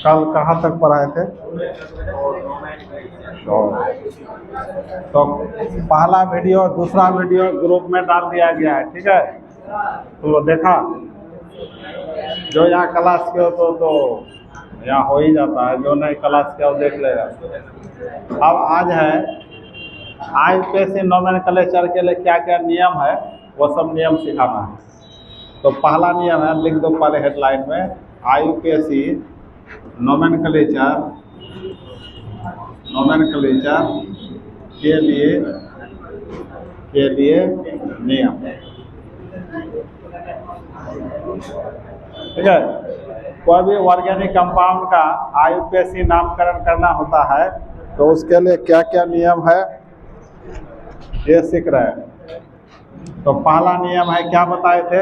कल कहाँ तक पढ़ाए थे? तो पहला वीडियो दूसरा वीडियो ग्रुप में डाल दिया गया है, ठीक है? तो देखा जो यहाँ क्लास के हो तो यहाँ हो ही जाता है, जो नहीं क्लास के हो देख लेगा। अब आज है IUPAC नोमेनक्लेचर के लिए क्या क्या नियम है, वो सब नियम सिखाना है। तो पहला नियम है, लिख दो पहले हेडलाइन में, IUPAC नोमेनक्लेचर के लिए नियम, ठीक है? कोई भी ऑर्गेनिक कंपाउंड का IUPAC नामकरण करना होता है तो उसके लिए क्या क्या नियम है ये सीख रहे हैं। तो पहला नियम है, क्या बताए थे?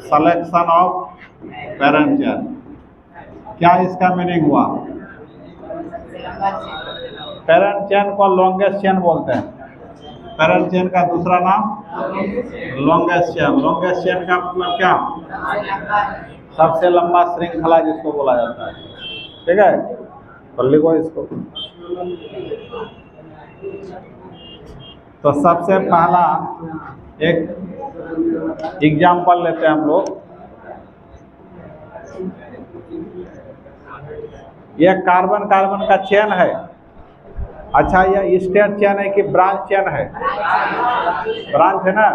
Selection of parent chain. क्या इसका मीनिंग हुआ? पेरेंट चेन को लॉन्गेस्ट चेन बोलते हैं। पेरेंट चेन का दूसरा नाम लॉन्गेस्ट चेन। लॉन्गेस्ट चेन का मतलब क्या? सबसे लंबा श्रृंखला जिसको बोला जाता है, ठीक है? तो लिखो इसको। तो सबसे पहला एक एग्जाम्पल लेते हैं हम लोग। ये कार्बन कार्बन का चेन है। अच्छा, ये स्ट्रेट चेन है कि ब्रांच चेन है? ब्रांच है ना।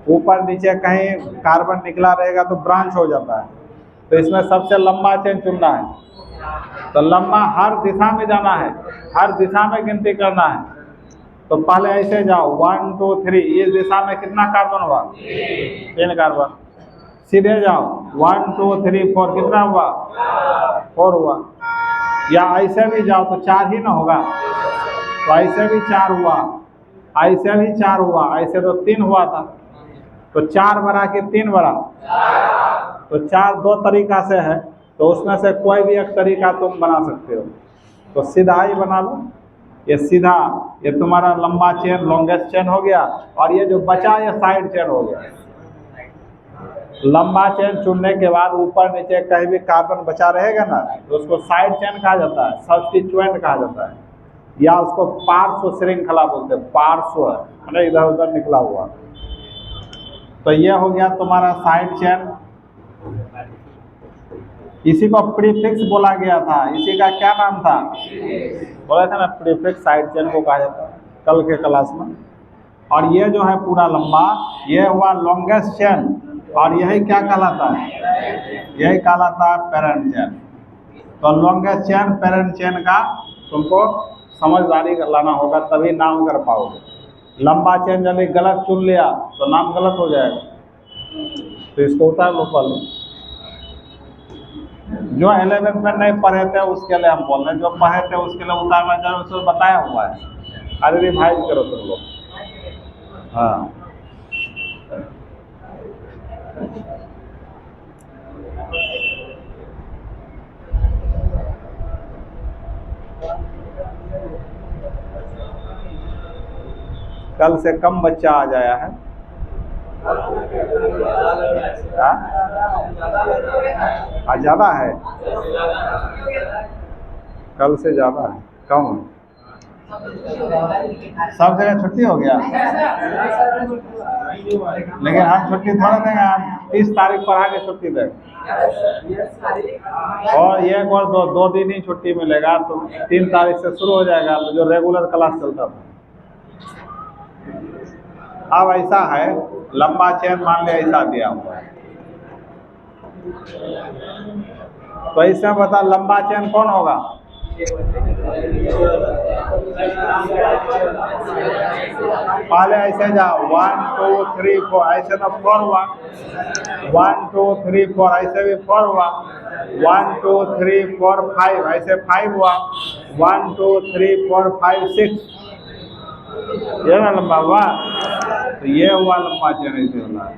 ऊपर नीचे कहीं कार्बन निकला रहेगा तो ब्रांच हो जाता है। तो इसमें सबसे लंबा चेन चुनना है। तो लंबा हर दिशा में जाना है, हर दिशा में गिनती करना है। तो पहले ऐसे जाओ 1 2 3, इस दिशा में कितना कार्बन हुआ? 3 कार्बन। सीधे जाओ 1 2 3 4, कितना हुआ? 4 हुआ। या ऐसे भी जाओ तो 4 ही ना होगा, तो ऐसे भी 4 हुआ, ऐसे भी 4 हुआ, ऐसे तो 3 हुआ था। तो 4 बड़ा कि 3 बड़ा? तो 4 दो तरीका से है, तो उसमें से कोई भी एक तरीका तुम बना सकते हो। तो सीधा ही बना लो। ये सीधा, ये तुम्हारा लंबा चेन लॉन्गेस्ट चेन हो गया, और ये जो बचा ये साइड चेन हो गया। लंबा चेन चुनने के बाद ऊपर नीचे कहीं भी कार्बन बचा रहेगा ना, तो उसको साइड चेन कहा जाता है, सब्स्टिट्यूएंट कहा जाता है, या उसको पार्श्व श्रृंखला बोलते हैं। पार्श्व मतलब इधर उधर निकला हुआ। तो ये हो गया तुम्हारा साइड चेन। इसी को प्रीफिक्स बोला गया था। इसी का क्या नाम था? बोला था ना, प्रीफिक्स साइड चेन को कहा जाता है कल के क्लास में। और ये जो है पूरा लंबा, ये हुआ लॉन्गेस्ट चेन, और यही क्या कहलाता है? यही कहलाता है पेरेंट चेन। तो लॉन्गेस्ट चेन पेरेंट चेन का तुमको समझदारी लाना होगा, तभी नाम कर पाओगे। लंबा चेन यदि गलत चुन लिया तो नाम गलत हो जाएगा। तो इसको उतार लो पहले। जो 11th में नहीं पढ़े थे उसके लिए हम बोल रहे हैं, जो पढ़े थे उसके लिए उतारना चाहिए, उसको बताया हुआ है। अरे रिवाइज करो तुम लोग। हाँ, कल से कम बच्चा आ जाया है। आज ज़्यादा है, कल से ज़्यादा है, कम है। सब जगह छुट्टी हो गया, लेकिन हम छुट्टी थोड़ा देंगे। हम 30 तारीख पढ़ा के छुट्टी देंगे, और एक और दो दिन ही छुट्टी मिलेगा। तो 3 तारीख से शुरू हो जाएगा जो रेगुलर क्लास चलता था। अब ऐसा है, लंबा चेन मान लिया ऐसा दिया हुआ है, तो इसमें बता लंबा चेन कौन होगा? पहले ऐसे जाओ 1 2 3 4 ऐसे तो 4 हुआ, 1 2 3 4 ऐसे भी 4 हुआ, 1 2 3 4 5 ऐसे 5 हुआ, 1 2 3 4 5 6, ये ना लंबा हुआ। तो ये हुआ लंबा चेन, ऐसे होना है।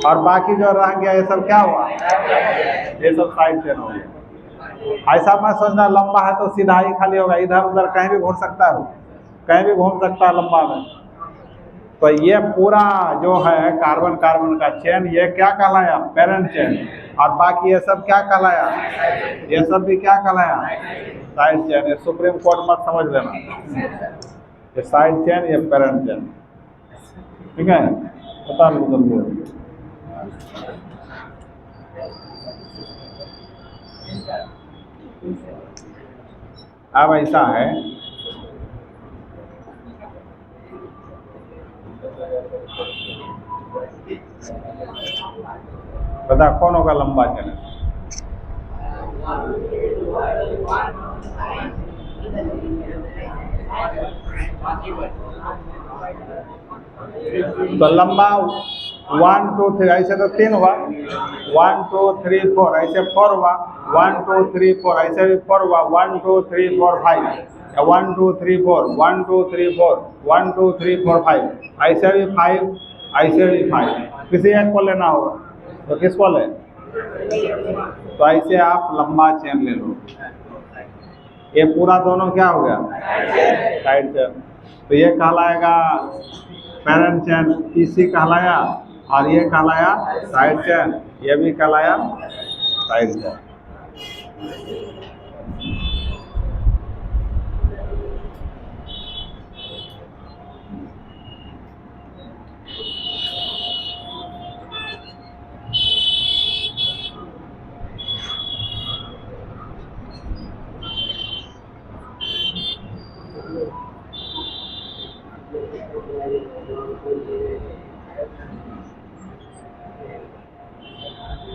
और बाकी जो रह गया ये सब क्या हुआ, ये सब साइड चेन हो गया। ऐसा मत सोचना लंबा है तो सीधा ही खाली होगा, इधर उधर कहीं भी घूम सकता है, कहीं भी घूम सकता है लंबा में। तो ये पूरा जो है कार्बन कार्बन का चेन, ये क्या कहलाया, पेरेंट चेन। और बाकी ये सब क्या कहलाया, ये सब भी क्या कहलाया, साइड चेन। ये सुप्रीम कोर्ट मत समझ लेना, ये साइड चेन, ये पेरेंट चेन, ठीक है। बता लो जल्दी। अब ऐसा है, बता कौन होगा लंबा चेन। तो लंबा 1 2 3 ऐसे तो 3 हुआ, 1 2 3 4 ऐसे 4 हुआ, 1 2 3 4 ऐसे भी 4 हुआ, 1 2 3 4 5, 1 2 3 4 1 2 3 4 1 2 3 4 5 ऐसे भी 5, ऐसे भी 5। किसी एक को लेना होगा, तो किसको ले, तो ऐसे आप लंबा चेन ले लो। ये पूरा दोनों क्या हो गया, साइड चेन। तो ये कहलाएगा पेरेंट चेन, इसी कहलाया, और ये कहलाया साइड चेन, ये भी कहलाया साइड चेन।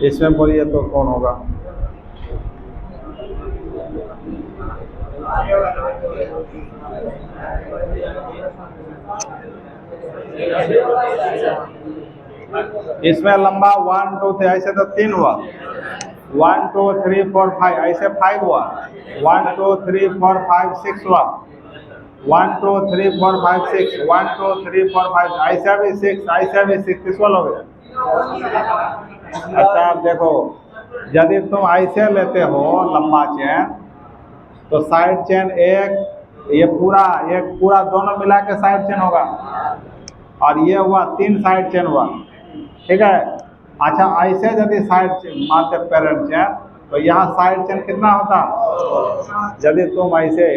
इसमें बोलिए तो कौन होगा, इसमें लंबा 1 2 3 ऐसे तो 3 हुआ, 1 2 3 4 5 ऐसे 5 हुआ, 1 2 3 4 5 6 हुआ, 1 2 3 4 5 6 1 2 3 4 5 ऐसा भी 6, ऐसा भी 6, किसको लोगे। अच्छा आप देखो, यदि तुम ऐसे लेते हो लंबा चेन, तो साइड चेन एक, ये पूरा दोनों मिला के साइड चेन होगा, और ये हुआ 3 साइड चेन हुआ, ठीक है। अच्छा ऐसे यदि साइड चेन मानते पेरेंट चेन, तो यहाँ साइड चेन कितना होता, यदि तुम ऐसे,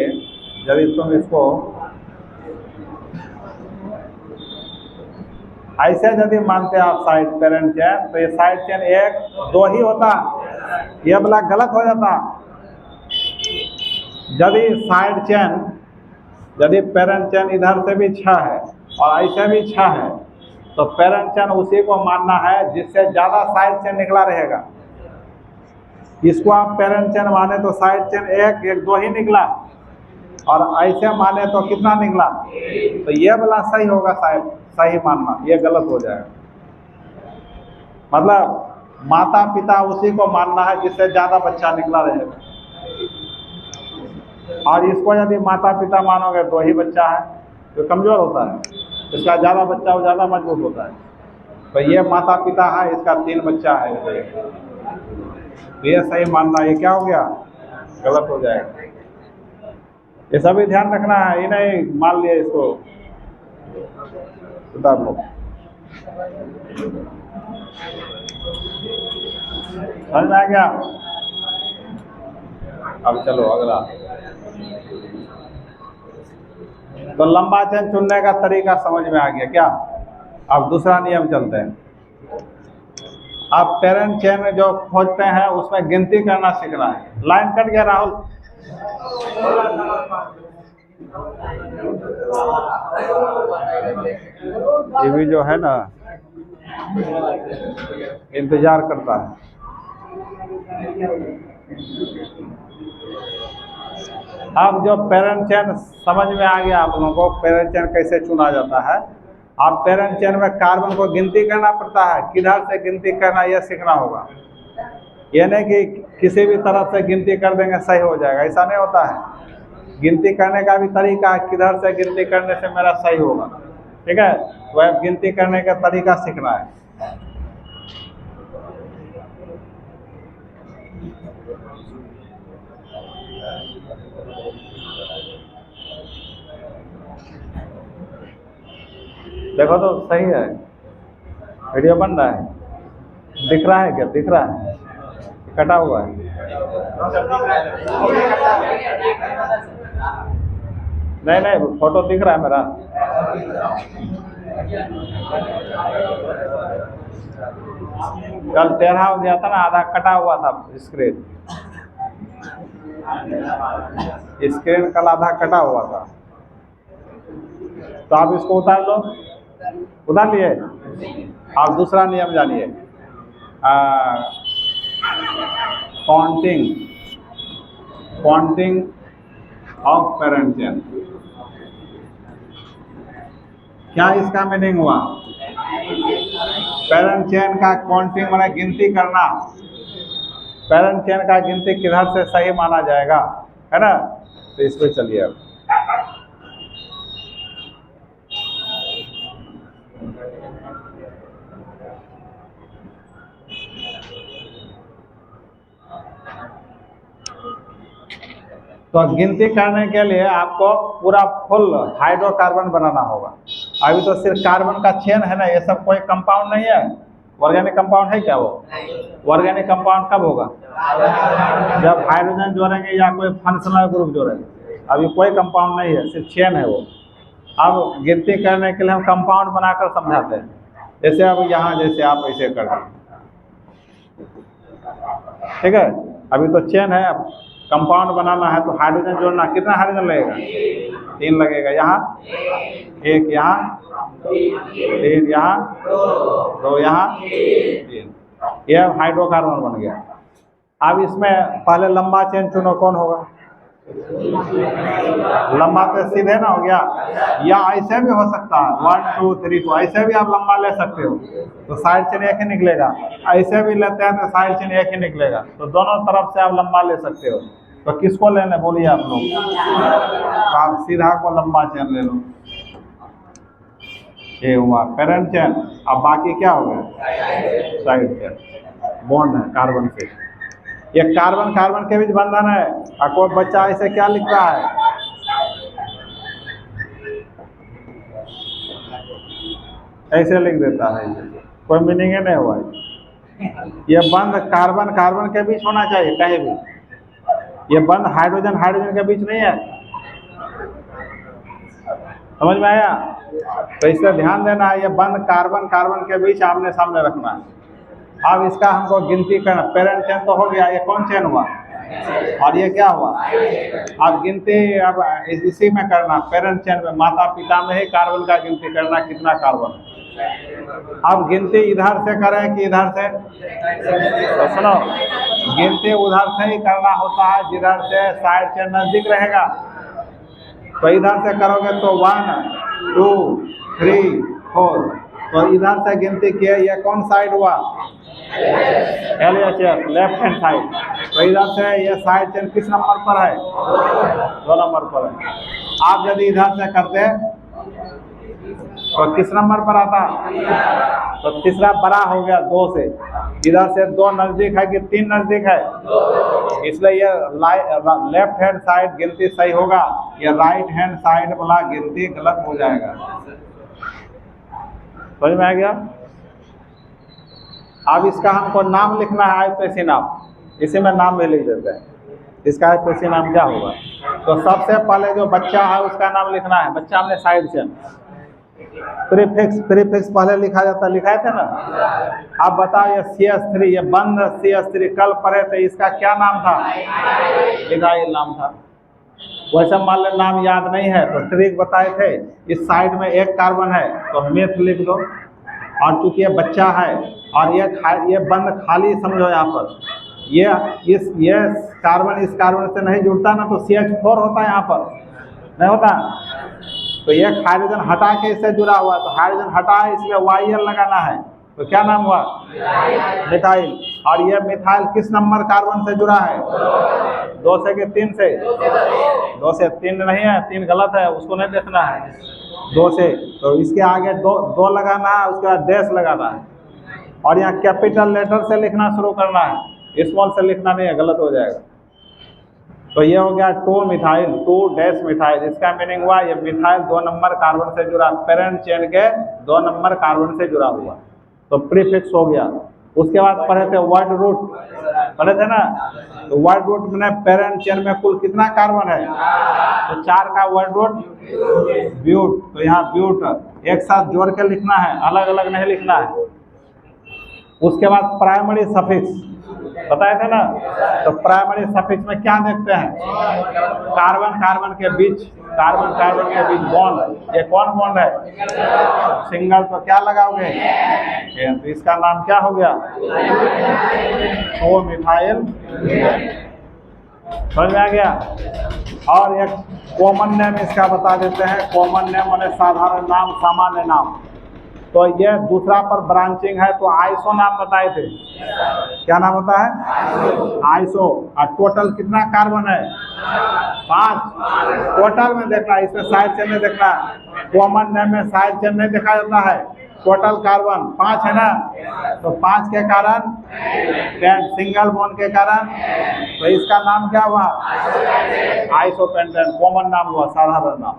यदि तुम इसको ऐसे यदि मानते आप साइड पेरेंट चेन, तो ये साइड चेन 1 2 ही होता, ये वाला गलत हो जाता। यदि साइड चेन, यदि पेरेंट चेन इधर से भी 6 है और ऐसे भी 6 है, तो पेरेंट चेन उसी को मानना है जिससे ज़्यादा साइड चेन निकला रहेगा। इसको आप पेरेंट चेन माने तो साइड चेन 1 1 2 ही निकला, और ऐसे माने तो कितना निकला, तो ये वाला सही होगा, साइड सही मानना, ये गलत हो जाएगा। मतलब माता पिता उसी को मानना है जिससे ज़्यादा बच्चा निकला रहेगा, और इसको यदि माता पिता मानोगे तो ही बच्चा है, जो कमज़ोर होता है, इसका ज़्यादा बच्चा वो ज़्यादा मजबूत होता है। तो ये माता पिता है, इसका 3 बच्चा है, ये सही मानना, ये क्या हो गया, गलत हो जाएगा। ये सभी ध्यान रखना है, ये नहीं मान लिया इसको बता लो। समझ में आ गया। अब चलो अगला, तो लंबा चेन चुनने का तरीका समझ में आ गया क्या। अब दूसरा नियम चलते हैं। आप पेरेंट चेन में जो खोजते हैं उसमें गिनती करना सीखना है। लाइन कट गया राहुल, ये भी जो है ना इंतजार करता है। अब जो पेरेंट चेन समझ में आ गया आप लोगों को, पेरेंट चेन कैसे चुना जाता है। अब पेरेंट चेन में कार्बन को गिनती करना पड़ता है, किधर से गिनती करना यह सीखना होगा। यह नहीं कि किसी भी तरफ से गिनती कर देंगे सही हो जाएगा, ऐसा नहीं होता है। गिनती करने का भी तरीका है, किधर से गिनती करने से मेरा सही होगा, ठीक है। वह गिनती करने का तरीका सीखना है। देखो तो सही है, वीडियो बन रहा है, दिख रहा है क्या, दिख रहा है, कटा हुआ है? नहीं नहीं, फोटो दिख रहा है मेरा। कल टेढ़ा हो गया था ना, आधा कटा हुआ था स्क्रीन, स्क्रीन कल आधा कटा हुआ था। तो आप इसको उतार लो, उतार लिए। आप दूसरा नियम जानिए, काउंटिंग ऑफ पेरेंट चेन। क्या इसका मीनिंग हुआ? पेरेंट चेन का काउंटिंग माने गिनती करना। पेरेंट चेन का गिनती किधर से सही माना जाएगा, है ना। तो इस पे चलिए अब। तो गिनती करने के लिए आपको पूरा फुल हाइड्रोकार्बन बनाना होगा। अभी तो सिर्फ कार्बन का चेन है ना, ये सब कोई कंपाउंड नहीं है। ऑर्गेनिक कंपाउंड है क्या वो? ऑर्गेनिक कंपाउंड कब होगा? जब हाइड्रोजन जोड़ेंगे या कोई फंक्शनल ग्रुप जोड़ेंगे। अभी कोई कंपाउंड नहीं है, सिर्फ चेन है वो। अब गिनती करने के लिए हम कंपाउंड बनाकर समझाते हैं। जैसे अब यहाँ जैसे आप ऐसे कर दें, ठीक है। अभी तो चेन है, अब कंपाउंड बनाना है तो हाइड्रोजन जोड़ना, कितना हाइड्रोजन लगेगा? 3 लगेगा। यहाँ 1, यहाँ 3, यहाँ 2, यहाँ 3। यह हाइड्रोकार्बन बन गया। अब इसमें पहले लंबा चेन चुनो, कौन होगा? लंबा तो सीधे ना हो गया, या ऐसे भी हो सकता है 1 2 3 को ऐसे भी आप लंबा ले सकते हो, तो साइड चेन एक ही निकलेगा। ऐसे भी लेते हैं तो साइड चेन एक ही निकलेगा, तो दोनों तरफ से आप लंबा ले सकते हो। तो किसको लेने बोलिए आप लोग? तो आप सीधा को लंबा चेन ले लो, ये हुआ पेरेंट चेन। अब बाकी क्या हो गया? साइड चेन, बॉन्ड है कार्बन से। ये कार्बन कार्बन के बीच बंधन है। और कोई बच्चा ऐसे क्या लिख रहा है? ऐसे लिख देता है, कोई मीनिंग नहीं हुआ है। ये बंध कार्बन कार्बन के बीच होना चाहिए कहीं भी। ये बंध हाइड्रोजन हाइड्रोजन के बीच नहीं है। समझ में आया? तो इसका ध्यान देना है, ये बंध कार्बन कार्बन के बीच आमने सामने रखना है। अब इसका हमको गिनती करना। पेरेंट चेन तो हो गया, ये कौन चेन हुआ? और ये क्या हुआ? अब गिनती अब इसी में करना, पेरेंट चेन में माता पिता में ही कार्बन का गिनती करना, कितना कार्बन है। अब गिनती इधर से करें कि इधर से? तो सुनो, गिनती उधर से ही करना होता है जिधर से साइड चेन नजदीक रहेगा। तो इधर से करोगे तो 1 2 3 4, तो इधर से गिनती किए। ये कौन साइड हुआ? LHS, left hand side. तो इधर से ये साइड चेन किस नंबर पर है? 2 नंबर पर है। आप यदि इधर से करते तो किस नंबर पर आता? तो तीसरा बड़ा हो गया 2 से। इधर से 2 नजदीक है कि 3 नजदीक है? इसलिए ये लेफ्ट हैंड साइड गिनती सही होगा, ये राइट हैंड साइड वाला गिनती गलत हो जाएगा। समझ में आ गया? अब इसका हमको नाम लिखना है, आईपीसी नाम। इसी में नाम भी लिख देते हैं। इसका आईपीसी नाम क्या होगा? तो सबसे पहले जो बच्चा है उसका नाम लिखना है। बच्चा हमने साइड चेन प्रीफिक्स पहले लिखा जाता, लिखाए थे ना। अब बताओ ये CS3, ये बंद CS3 कल पढ़े थे, इसका क्या नाम था? इथाइल नाम था। वैसे मान लो नाम याद नहीं है तो ट्रिक बताए थे, इस साइड में 1 कार्बन है तो मेथ लिख दो। और चूंकि ये बच्चा है और ये बंद खाली समझो, यहाँ पर ये कार्बन इस कार्बन से नहीं जुड़ता ना, तो CH4 होता है यहाँ पर, नहीं होता। तो ये हाइड्रोजन हटा के इससे जुड़ा हुआ, तो हाइड्रोजन हटा है इसलिए YL लगाना है, तो क्या नाम हुआ? मिथाइल। और ये मिथाइल किस नंबर कार्बन से जुड़ा है? 2 से कि 3 से? 2 से। 3 नहीं है, 3 गलत है, उसको नहीं देखना है। 2 से, तो इसके आगे दो लगाना है, उसके बाद डैश लगाना है, और यहाँ कैपिटल लेटर से लिखना शुरू करना है, स्मॉल से लिखना नहीं है, गलत हो जाएगा। तो ये हो गया 2 मिथाइल, 2 डैश मिथाइल। इसका मीनिंग हुआ ये मिथाइल 2 नंबर कार्बन से जुड़ा, पेरेंट चेन के 2 नंबर कार्बन से जुड़ा हुआ, तो प्रीफिक्स हो गया। उसके बाद पढ़े थे वर्ड रूट, पढ़े थे ना। तो वर्ड रूट में पेरेंट चेन में कुल कितना कार्बन है? तो 4 का वर्ड रूट ब्यूट, तो यहाँ ब्यूट एक साथ जोड़ के लिखना है, अलग अलग नहीं लिखना है। उसके बाद प्राइमरी सफिक्स बताए थे ना। तो प्राइमरी सफिक्स में क्या देखते हैं? कार्बन कार्बन के बीच, कार्बन कार्बन के बीच बॉन्ड। ये कौन बॉन्ड है? सिंगल। तो क्या लगाओगे? तो इसका नाम क्या हो गया? 2 मिथाइल। समझ में आ गया। और एक कॉमन नेम इसका बता देते हैं। कॉमन नेम माने साधारण नाम, सामान्य नाम। तो ये दूसरा पर ब्रांचिंग है, तो आइसो नाम बताए थे। क्या नाम होता है? आइसो। और टोटल कितना कार्बन है? 5। टोटल में देखना, इसमें साइड चेन नहीं देखना। कॉमन नेम में साइड चेन नहीं देखा जाता है। टोटल कार्बन 5 है ना, तो 5 के कारण सिंगल बॉन्ड के कारण, तो इसका नाम क्या हुआ? आइसोपेंटेन। कॉमन नाम हुआ, साधारण नाम।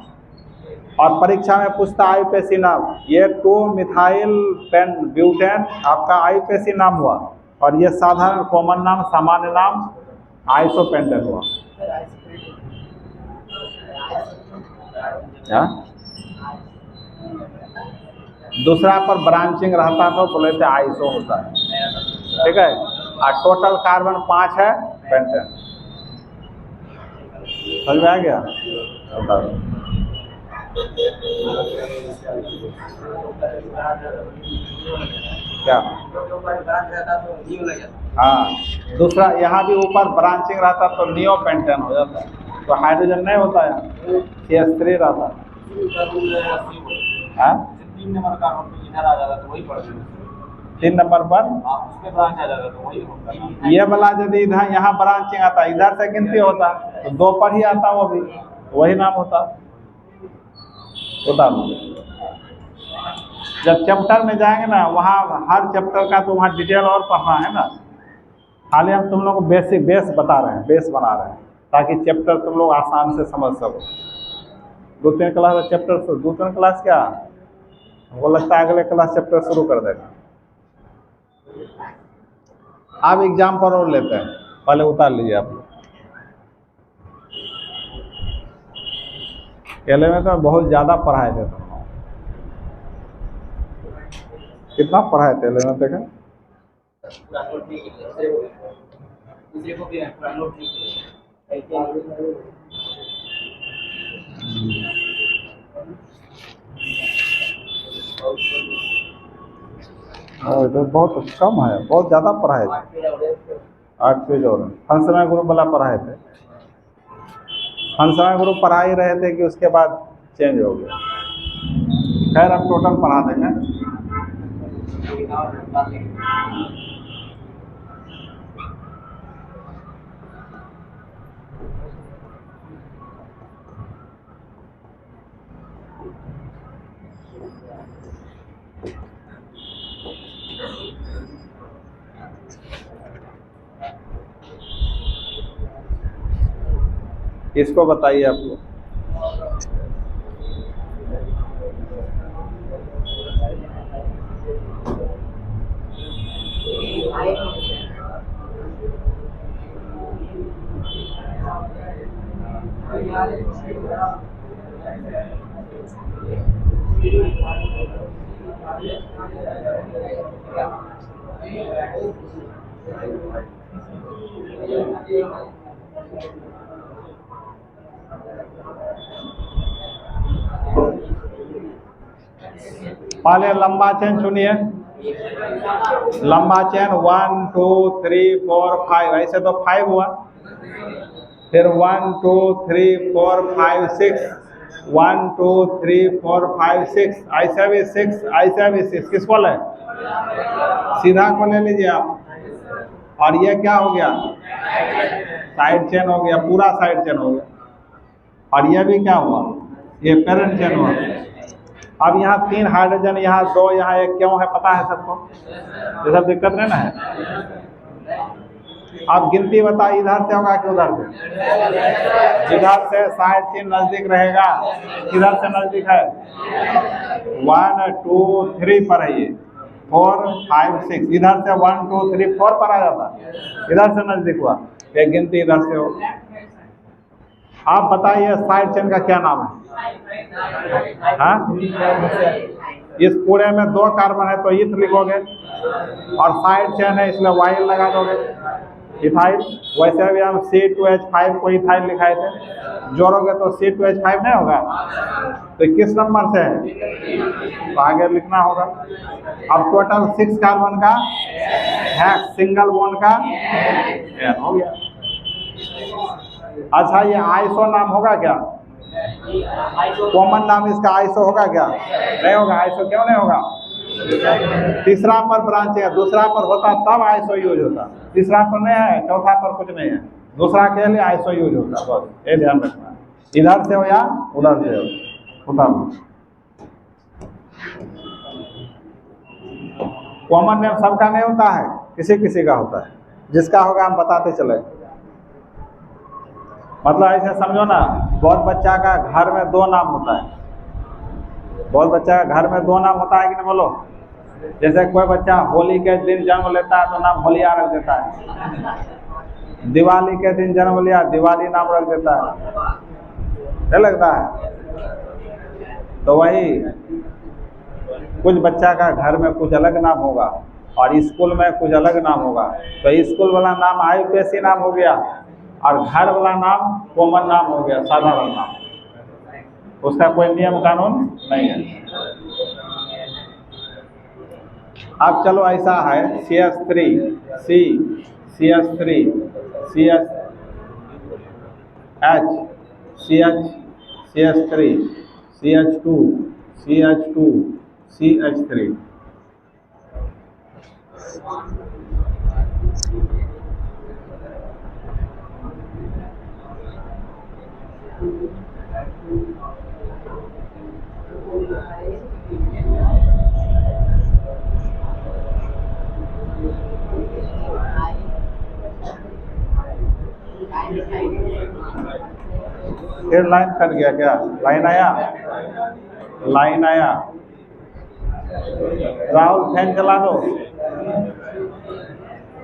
और परीक्षा में पूछता आईयूपीएसी नाम। ये 2 मिथाइल पेन ब्यूटेन आपका आईयूपीएसी नाम हुआ, और ये साधारण कॉमन नाम, सामान्य नाम आइसोपेंटेन हुआ। क्या? दूसरा पर ब्रांचिंग रहता तो बोले थे आइसो होता है, ठीक है। और टोटल कार्बन 5 है, पेंटेन। समझ में आ गया? क्या? हाँ, दूसरा यहाँ भी ऊपर ब्रांचिंग रहता तो नियो पेंटेन हो जाता, तो हाइड्रोजन नहीं होता है, CH3 रहता। हाँ, 3 नंबर कार्बन इधर आ जाता तो वही पड़ जाएगा। 3 नंबर पर उसमें ब्रांच आ जाता तो वही होता। ये वाला यदि इधर यहाँ ब्रांचिंग आता, इधर से गिनती होता, तो 2 पर ही आता, वो भी वही नाम होता। जब चैप्टर में जाएंगे ना, वहाँ हर चैप्टर का तो वहाँ डिटेल और पढ़ना है ना। खाली हम तुम लोग को बेसिक बेस बता रहे हैं, बेस बना रहे हैं, ताकि चैप्टर तुम लोग आसान से समझ सको। 2-3 क्लास चैप्टर, 2-3 क्लास क्या, हमको लगता है अगले क्लास चैप्टर शुरू कर देगा। आप एग्जाम पर और लेते हैं, पहले उतार लीजिए आप लोग। पहले में तो बहुत ज़्यादा पढ़ाए थे, तो कितना पढ़ाए थे लेना देखा। तो बहुत कम है, बहुत ज़्यादा पढ़ाए थे। 8 पेज और हंसराय ग्रुप वाला पढ़ाए थे। हंसराय ग्रुप पढ़ा ही रहे थे कि उसके बाद चेंज हो गया। खैर अब टोटल पढ़ा देंगे। इसको बताइए आप लोग। पहले लंबा चेन चुनिए। लंबा चेन 1 2 3 4 5, ऐसे तो 5 हुआ। फिर 1 2 3 4 5 6, 1 2 3 4 5 6, ऐसा भी 6, ऐसा भी 6। किसको ले? सीधा को ले लीजिए आप। और ये क्या हो गया? साइड चेन हो गया, पूरा साइड चेन हो गया। और ये भी क्या हुआ? ये पेरेंट चेन हुआ। अब यहाँ 3 हाइड्रोजन, यहाँ 2, यहाँ 1, क्यों है पता है सबको? ये सब दिक्कत नहीं ना है। अब गिनती बताइए, इधर से होगा कि उधर से? जिधर से साइड चेन नजदीक रहेगा, किधर से नजदीक है? 1 2 3 पर है ये, 4 5 6, इधर से 1 2 3 4 पर आ जाता, इधर से नजदीक हुआ। ये गिनती इधर से हो। आप बताइए साइड चेन का क्या नाम है? हाँ? इस पूरे में 2 कार्बन है तो इथ लिखोगे, और साइड चेन है इसमें वाइल लगा दोगे, इथाइल। वैसे भी हम C2H5 को इथाइल लिखाए थे, जोड़ोगे तो C2H5 नहीं होगा। तो किस नंबर से है? तो आगे लिखना होगा। अब टोटल 6 कार्बन का है, सिंगल बॉन्ड का हो गया। अच्छा, ये आइसो नाम होगा क्या? कॉमन नाम इसका आइसो होगा क्या? नहीं होगा। आइसो क्यों नहीं होगा? तीसरा पर ब्रांच है, दूसरा पर होता तब आइसो यूज होता। तीसरा पर नहीं है, चौथा पर कुछ नहीं है, दूसरा के लिए आइसो यूज होता। बस ये ध्यान रखना, इधर से हो या उधर से हो, उधर। कॉमन नेम सबका नहीं होता है, किसी किसी का होता है। जिसका होगा हम बताते चले। मतलब ऐसे समझो ना, बहुत बच्चा का घर में 2 नाम होता है। बहुत बच्चा का घर में 2 नाम होता है कि नहीं बोलो? जैसे कोई बच्चा होली के दिन जन्म लेता है तो नाम होलिया रख देता है, दिवाली के दिन जन्म लिया दिवाली नाम रख देता है, नहीं लगता है? तो वही कुछ बच्चा का घर में कुछ अलग नाम होगा और स्कूल में कुछ अलग नाम होगा। तो स्कूल वाला नाम आयुपेशी नाम हो गया और घर वाला नाम कॉमन नाम हो गया, साधारण नाम। उसका कोई नियम कानून नहीं है। अब चलो ऐसा है, CH3 C, CH3 CH H, CH CH3 CH2 CH2 CH3। फिर लाइन कट गया क्या? लाइन आया? लाइन आया? राहुल फैन चला दो।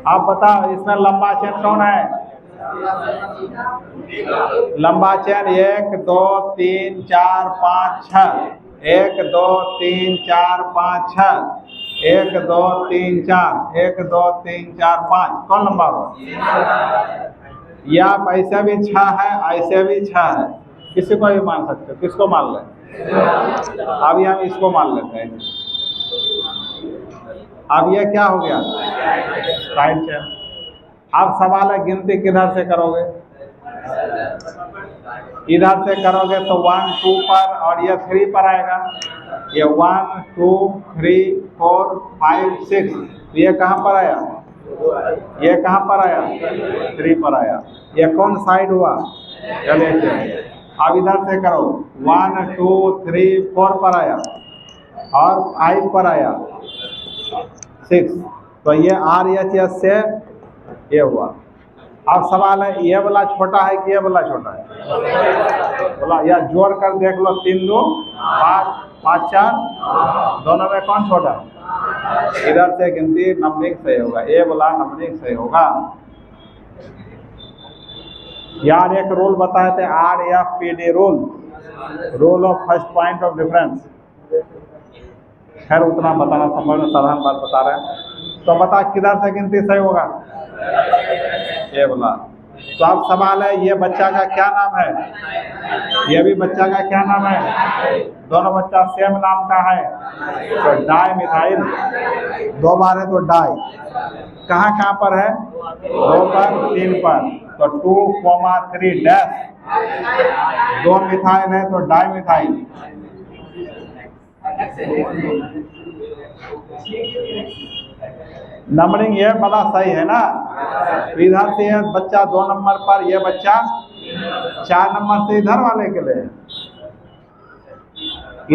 आप बताओ इसमें लंबा चेन कौन है? लंबा चेन 1 2 3 4 5 6, 1 2 3 4 5 6, 1 2 3 4, 1 2 3 4 5। कौन लंबा होगा? या आप ऐसे भी 6 है, ऐसे भी 6 है, किसी को भी मान सकते हो। किसको मान लें? अभी हम इसको मान लेते हैं। अब ये क्या हो गया? Side chain. अब सवाल है गिनती किधर से करोगे? इधर से करोगे तो 1 2 पर और ये 3 पर आएगा। ये 1 2 3 4 5 6, ये कहाँ पर आया? ये कहाँ पर आया? 3 पर आया। ये कौन साइड हुआ? चलिए अब इधर से करो, 1 2 3 4 पर आया और 5 पर आया 6, तो ये RHS से ये हुआ। अब सवाल है ये वाला छोटा है कि ये वाला छोटा है? बोला या जोड़ कर देख लो, 3 2 5 5 4, दोनों में कौन छोटा है? इधर से गिनती नंबरिंग सही होगा, ये वाला नंबरिंग सही होगा। यार एक रूल बताए थे, RFPD rule, rule of first point of difference. खैर उतना बताना संभव नहीं, साधारण बात बता रहे हैं। तो बता किधर से गिनती सही होगा? ये बोला तो अब सवाल है ये बच्चा का क्या नाम है, ये भी बच्चा का क्या नाम है, दोनों बच्चा सेम नाम का है, तो डाई मिथाइल, 2 बार है तो डाई, कहाँ कहाँ पर है, 2 पर 3 पर, तो 2,3 डैश, 2 मिथाइल है तो डाई मिथाइल। नंबरिंग ये बड़ा सही है ना, तो इधर से ये बच्चा 2 नंबर पर, ये बच्चा 4 नंबर से इधर वाले के लिए,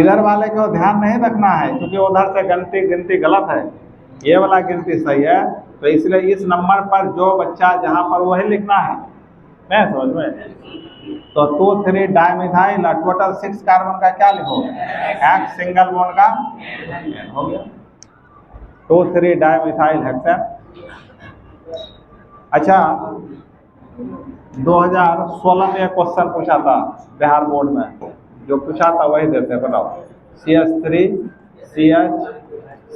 इधर वाले को ध्यान नहीं रखना है क्योंकि उधर से गिनती गलत है, ये वाला गिनती सही है, तो इसलिए इस नंबर पर जो बच्चा जहाँ पर वही लिखना है, मैं समझ में। तो 2,3 डाइमिथाइल और टोटल 6 कार्बन का क्या लिखो, एक सिंगल बॉन्ड का हो गया 2,3 डाइमिथाइल हेक्सेन। अच्छा 2016 में एक क्वेश्चन पूछा था बिहार बोर्ड में, जो पूछा था वही देते हैं, बताओ। CH3 CH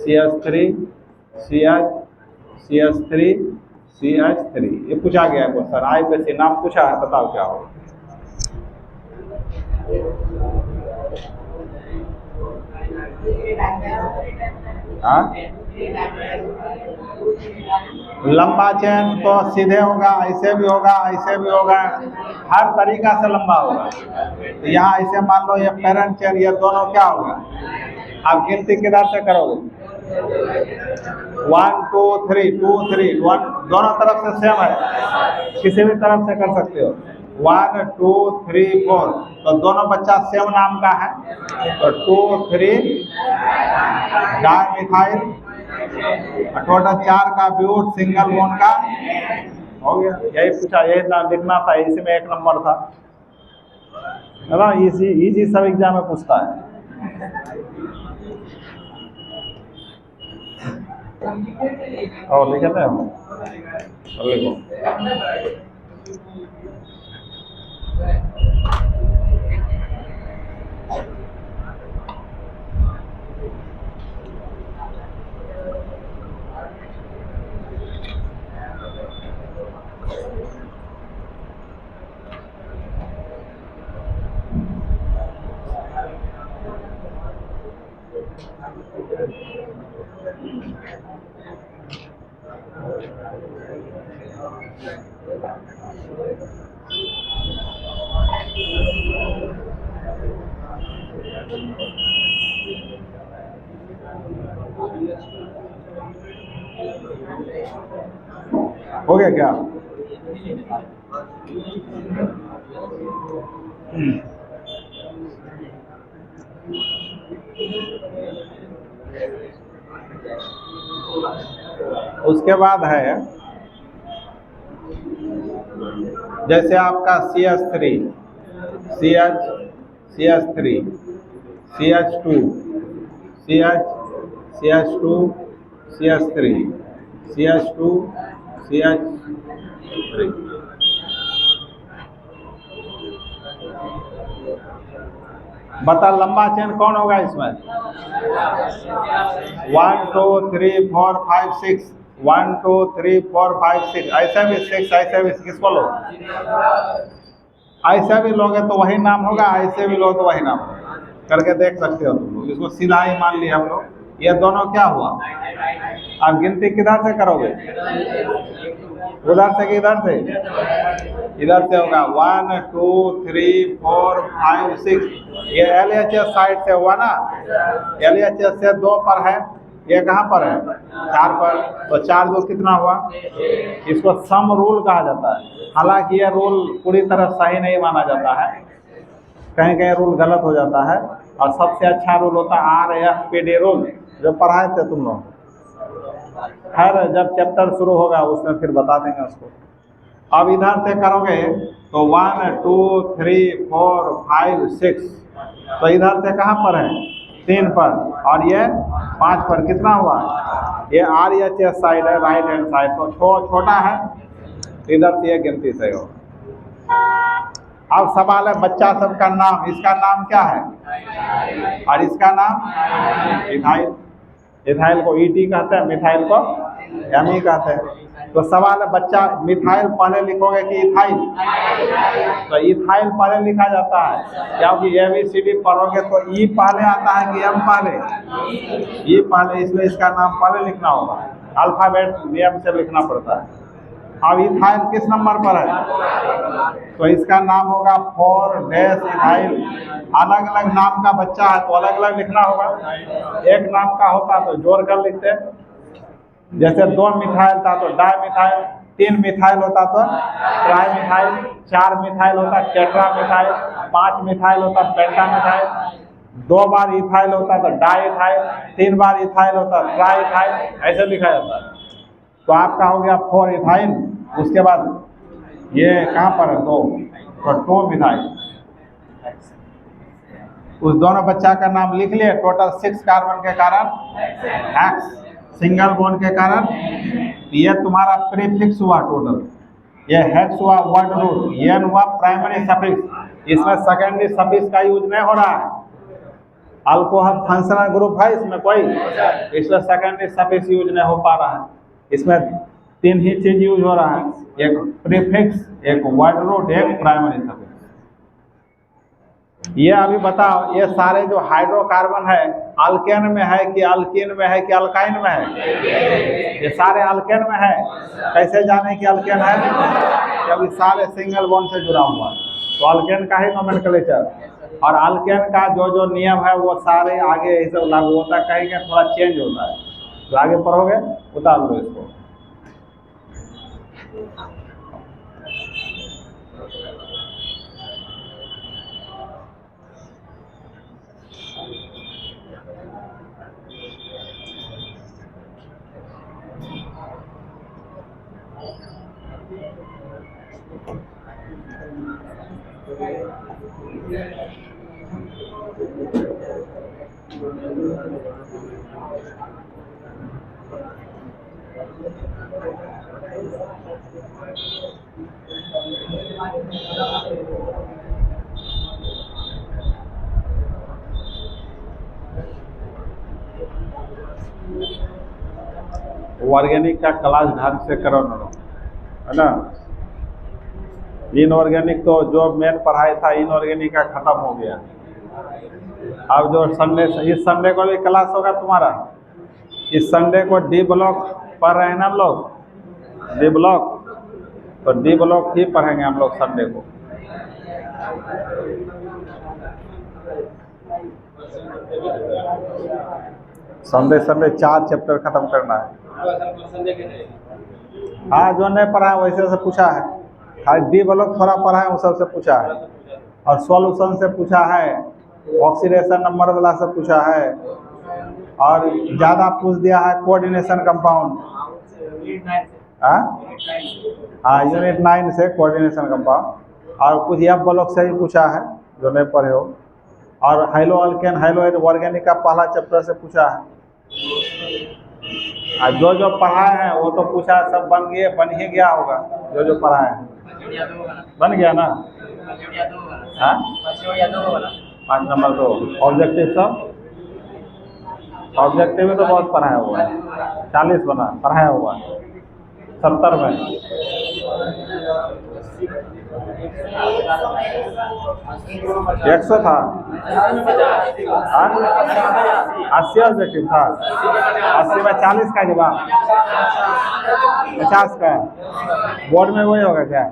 CH3 CH CH3 CH3, ये पूछा गया है क्वेश्चन, IPSC नाम पूछा है, बताओ क्या होगा। हाँ लंबा चेन तो सीधे होगा, ऐसे भी होगा, ऐसे भी होगा, हर तरीका से लंबा होगा। तो यहाँ ऐसे मान लो ये पेरेंट चेन, ये दोनों क्या होगा, आप गिनती किधर से करोगे, 1 2 3 2 3 1, दोनों तरफ से सेम है, किसी भी तरफ से कर सकते हो, 1 2 3 4, तो दोनों बच्चा सेम नाम का है, तो 2 3 डाइमिथाइल, टोटल 4 का ब्यूट सिंगल बॉन्ड का हो गया। यही पूछा, यही लिखना था, इसी में 1 नंबर था ना, इजी सब एग्जाम में पूछता है। और लिखे थे हम, लिखो हो गया क्या? उसके बाद है जैसे आपका CH3 CH CH3 CH2 CH CH2 CH3 CH2 CH3, बता लंबा चेन कौन होगा इसमें, 1 2 3 4 5 6, 1 2 3 4 5 6, ऐसे भी 6, ऐसे भी किसको लो, ऐसे भी लोगे तो वही नाम होगा, ऐसे भी लो तो वही नाम होगा, करके देख सकते हो तुम लोग। इसको सीधा ही मान लिया हम लोग, ये दोनों क्या हुआ, आप गिनती किधर से करोगे, उधर से कि इधर से, इधर से होगा 1 2 3 4 5 6, ये LHS साइड से हुआ ना, LHS से 2 पर है, ये कहाँ पर है 4 पर, तो 4 2 कितना हुआ, इसको सम रूल कहा जाता है। हालांकि ये रूल पूरी तरह सही नहीं माना जाता है, कहीं कहीं रूल गलत हो जाता है, और सबसे अच्छा रूल होता है RFPD रूल, जो पढ़ाए थे तुम लोग। खैर जब चैप्टर शुरू होगा उसमें फिर बता देंगे उसको। अब इधर से करोगे तो 1 2 3 4 5 6, तो इधर से कहाँ पर है 3 पर, और ये 5 पर, कितना हुआ, ये RHS साइड है, राइट हैंड साइड, तो छोटा है, इधर से ये गिनती से हो। अब सवाल है बच्चा सबका नाम, इसका नाम क्या है, और इसका नाम इथाइल, इथाइल को ET कहते हैं, मिथाइल को ME कहते हैं। तो सवाल है बच्चा मिथाइल पहले लिखोगे कि इथाइल? तो इथाइल पहले लिखा जाता है, क्योंकि ABCD पढ़ोगे तो ई पहले आता है कि एम पहले? ई पहले, इसलिए इसका नाम पहले लिखना होगा, अल्फाबेट नियम से लिखना पड़ता है। अब इथाइल किस नंबर पर है? तो इसका नाम होगा 4-इथाइल। अलग अलग नाम का बच्चा है तो अलग अलग लिखना होगा। एक नाम का होता तो जोड़ कर लिखते, जैसे 2 मिथाइल था तो डाइमिथाइल, 3 मिथाइल होता तो ट्राइमिथाइल, 4 मिथाइल होता टेट्रामिथाइल, 5 मिथाइल होता पेंटामिथाइल, 2 बार इथाइल होता तो डाइथाइल, 3 बार इथाइल होता ट्राइथाइल, ऐसे लिखा जाता है। तो आपका हो गया 4-इथाइल। उसके बाद ये कहाँ पर है? 2, तो 2-मिथाइल। उस दोनों बच्चा का नाम लिख लिए। टोटल 6 कार्बन के कारण हेक्स, सिंगल बॉन्ड के कारण ये तुम्हारा प्रीफिक्स हुआ टोटल। ये हेक्स हुआ वर्ड रूट, एन हुआ प्राइमरी सफिक्स। इसमें सेकेंडरी सफिक्स का यूज नहीं हो रहा है। अल्कोहल फंक्शनल ग्रुप है इसमें कोई, इसलिए सेकेंडरी सफिक्स यूज नहीं हो पा रहा है। इसमें 3 ही चीज यूज हो रहा है, एक प्रीफिक्स, एक वर्ड रूट, एक प्राइमरी सफिक्स। ये अभी बताओ, ये सारे जो हाइड्रोकार्बन है अल्केन में है कि अल्कीन में है कि अल्काइन में है? ये सारे अल्केन में है। कैसे जाने कि अल्केन है? क्योंकि सारे सिंगल बॉन्ड से जुड़ा हुआ है, तो अल्केन का ही नोमेनक्लेचर। और अल्केन का जो जो नियम है वो सारे आगे इसे लागू होता है, कहीं का थोड़ा चेंज होता है। तो आगे पढ़ोगे, उतार लो इसको। ऑर्गेनिक का क्लास ढंग से करो ना, है ना। इनऑर्गेनिक तो जो मेन पढ़ाई था इनऑर्गेनिक का खत्म हो गया। अब जो संडे, इस संडे को भी क्लास होगा तुम्हारा। इस संडे को डी ब्लॉक पढ़ रहे हैं ना हम लोग, डी ब्लॉक। तो डी ब्लॉक ही पढ़ेंगे हम लोग संडे को। संडे 4 चैप्टर खत्म करना है। हाँ, जो नहीं पढ़ा है वैसे से पूछा है, खाली डी ब्लॉक थोड़ा पढ़ा है वो सबसे पूछा है, और सॉल्यूशन से पूछा है, ऑक्सीडेशन नंबर वाला से पूछा है, और ज़्यादा पूछ दिया है कोऑर्डिनेशन कंपाउंड। हाँ, यूनिट 9 से कोऑर्डिनेशन कंपाउंड, और कुछ एफ ब्लॉक से ही पूछा है जो नहीं पढ़े हो, और हाइलो अल्केन हाइलो ऑर्गेनिक का पहला चैप्टर से पूछा है। जो जो पढ़ाए हैं वो तो पूछा, सब बन ही गया होगा। जो जो पढ़ाए हैं बन गया ना। हाँ, 5 नंबर तो ऑब्जेक्टिव, सब ऑब्जेक्टिव में तो बहुत पढ़ाया हुआ है, 40 बना पढ़ाया हुआ है, 70 में 100 था। 80 ऑब्जेक्टिव था, 80 में 40 का जवाब, 50 का। बोर्ड में वही होगा क्या?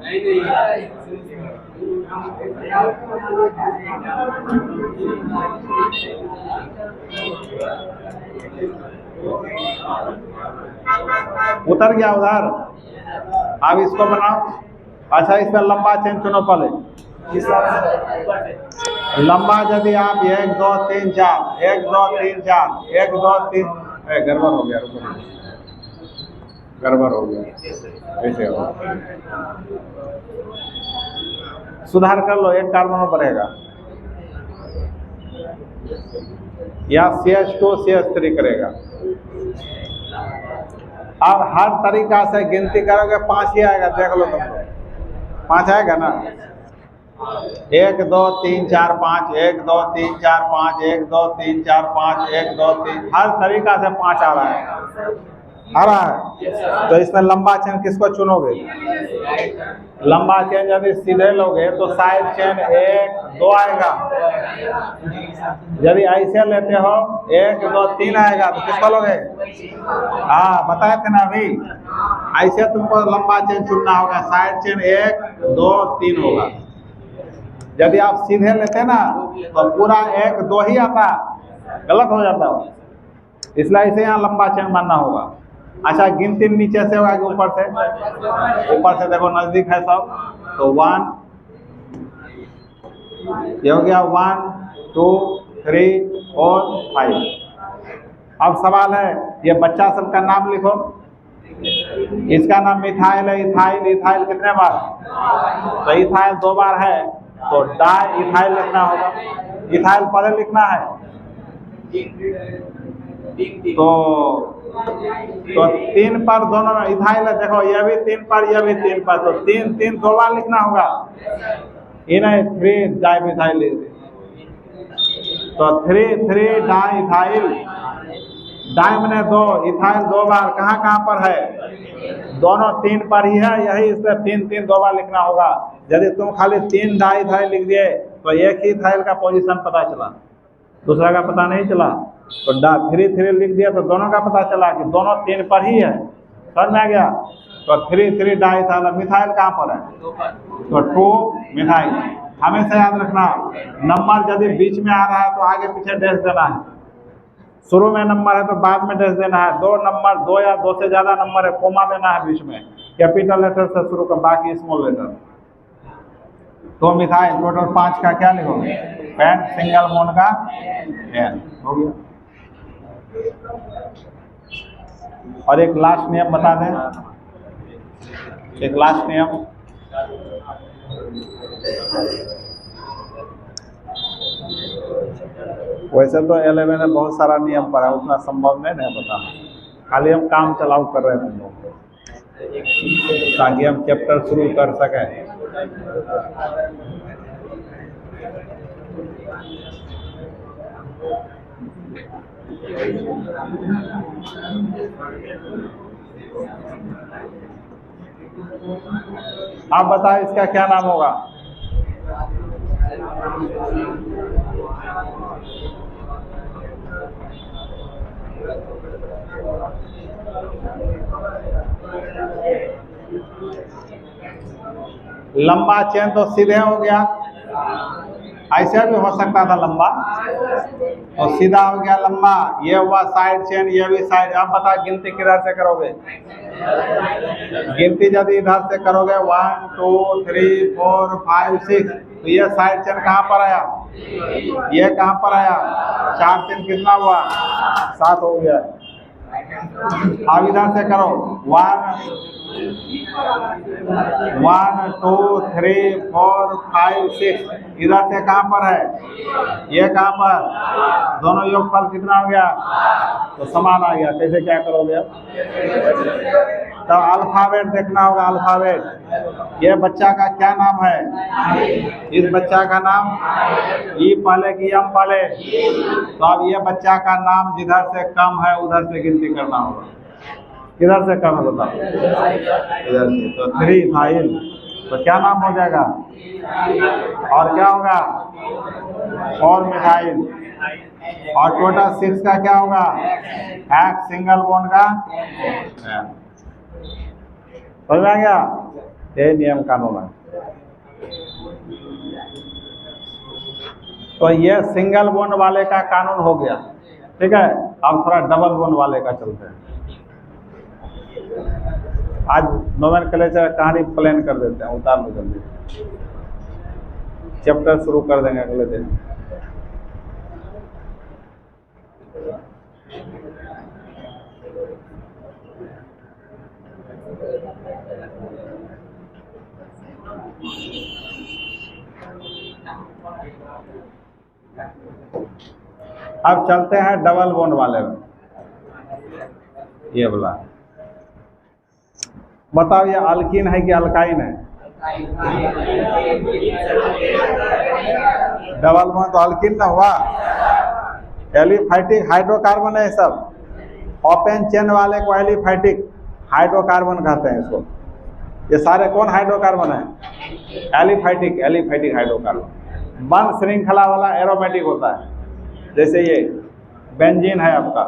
उतर गया उधर। अब इसको बनाओ। अच्छा, इसमें लंबा चेन चुनो पहले। लंबा यदि आप 1 2 3 4 1 2 3 4 1 2 3, गड़बड़ हो गया, गड़बड़ हो गया, ऐसे हो। सुधार कर लो, 1 कार्बन बढ़ेगा, या CH2 CH3 करेगा। अब हर तरीका से गिनती करोगे 5 ही आएगा, देख लो तुम लोग, 5 आएगा ना। 1 2 3 4 5 1 2 3 4 5 1 2 3 4 5 1 2 3, हर तरीका से 5 आ रहा है। आ रहा है। तो इसमें लंबा चेन किसको चुनोगे? लंबा चेन यदि सीधे लोगे तो साइड चेन 1 2 आएगा। यदि ऐसे लेते हो 1 2 3 आएगा तो किसको लोगे? हाँ बताए थे ना अभी, ऐसे तुमको लंबा चेन चुनना होगा, साइड चेन 1 2 3 होगा। यदि आप सीधे लेते ना तो पूरा 1 2 ही आता, गलत हो जाता है। इसलिए इसे यहाँ लंबा चेन मानना होगा। अच्छा गिनती नीचे से होगा कि ऊपर से? ऊपर से देखो नजदीक है सब। तो 1 ये हो गया, 1 2 3 4 5। अब सवाल है ये बच्चा सबका नाम लिखो। इसका नाम मिथाइल है, इथाइल, इथाइल कितने बार? तो इथाइल 2 बार है, तो डाई इथाइल लिखना होगा। इथाइल पहले लिखना है। तो 3 पर दोनों इथाइल है, देखो ये भी 3 पर, ये भी 3 पर, तो 3 3 2 बार लिखना होगा। इन्हें 3 डाइमिथाइल, तो 3 3 डाइथाइल। डाई मैंने 2, इथाइल 2 बार, कहाँ कहाँ पर है? दोनों 3 पर ही है, यही इसलिए 3 3 2 बार लिखना होगा। यदि तुम खाली 3 डाइथाइल लिख दिए तो एक ही इथाइल का पोजीशन पता चला, दूसरा का पता नहीं चला। तो 3 3 लिख दिया तो दोनों का पता चला कि दोनों 3 पर ही है। समझ में आ गया? तो 3 3 डाइथाइल। मिथाइल कहाँ पर है? तो 2 मिथाइल। हमेशा याद रखना, नंबर यदि बीच में आ रहा है तो आगे पीछे डैश देना है। शुरू में नंबर है तो बाद में डैश देना है। 2 नंबर, 2 या 2 से ज्यादा नंबर है, कोमा देना है बीच में। कैपिटल लेटर से शुरू कर, बाकी स्मॉल लेटर। तो मिथाइल टोटल 5 का क्या लिखोगे? पेन सिंगल बॉन्ड का एन हो गया। और एक लास्ट नियम बता दें, एक लास्ट नियम। वैसे तो 11 में बहुत सारा नियम पड़ा, उतना संभव नहीं है बताना, खाली हम काम चलाऊ कर रहे हैं तुम लोग, ताकि हम चैप्टर शुरू कर सकें। आप बताओ इसका क्या नाम होगा? लंबा चेन तो सीधे हो गया, ऐसे भी हो सकता था लंबा, तो सीधा हो गया लंबा। ये हुआ साइड चेन, ये भी साइड। अब बता गिनती किधर से करोगे? गिनती यदि इधर से करोगे 1 2 3 4 5 6, तो ये साइड चेन कहाँ पर आया? ये कहाँ पर आया? 4 3 कितना हुआ? 7 हो गया। अब इधर से करो 1 2 3 4 5 6, इधर से कहाँ पर है? ये कहाँ पर? दोनों योगफल कितना हो गया? तो समान आ गया। कैसे क्या करोगे अब? तो अल्फाबेट देखना होगा, अल्फाबेट। ये बच्चा का क्या नाम है? इस बच्चा का नाम ई पहले कि एम पहले? तो अब ये बच्चा का नाम जिधर से कम है उधर से गिनती करना होगा। किधर से कम है बताओ? इधर से। तो 3 इथाइल, तो क्या नाम हो जाएगा? और क्या होगा? 4 मिथाइल। और टोटल 6 का क्या होगा? एक सिंगल बॉन्ड का। समझ में आ गया? ये नियम कानून है। तो ये सिंगल बॉन्ड वाले का कानून हो गया, ठीक है। अब थोड़ा डबल बॉन्ड वाले का चलते हैं। आज नोमेनक्लेचर कहानी प्लान कर देते हैं, उतार लो जल्दी, चैप्टर शुरू कर देंगे अगले दिन। अब चलते हैं डबल बॉन्ड वाले में। ये बोला, बताओ ये अल्कीन है कि अल्काइन है? डबल बॉन्ड तो अल्कीन ना हुआ, एलिफैटिक हाइड्रोकार्बन है सब। ओपन चेन वाले को एलिफैटिक हाइड्रोकार्बन कहते हैं इसको। ये सारे कौन हाइड्रोकार्बन है? Aliphatic hydrocarbon. बंद श्रृंखला वाला एरोमेटिक होता है, जैसे ये बेंजीन है आपका,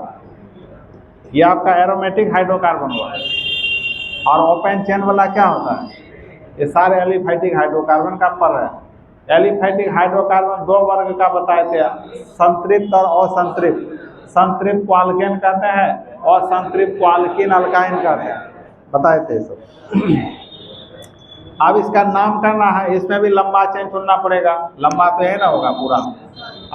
ये आपका एरोमेटिक हाइड्रोकार्बन हुआ। और ओपन चेन वाला क्या होता है? ये सारे एलिफैटिक हाइड्रोकार्बन का पर है। एलिफैटिक हाइड्रोकार्बन दो वर्ग का बताए थे, संतृप्त और असंतृप्त। संतृप्त को अल्केन कहते हैं और संतृप्त को अल्कीन अल्काइन कहते हैं, बताए थे सब। अब इसका नाम करना है, इसमें भी लंबा चेन चुनना पड़ेगा, लंबा तो है ना होगा पूरा।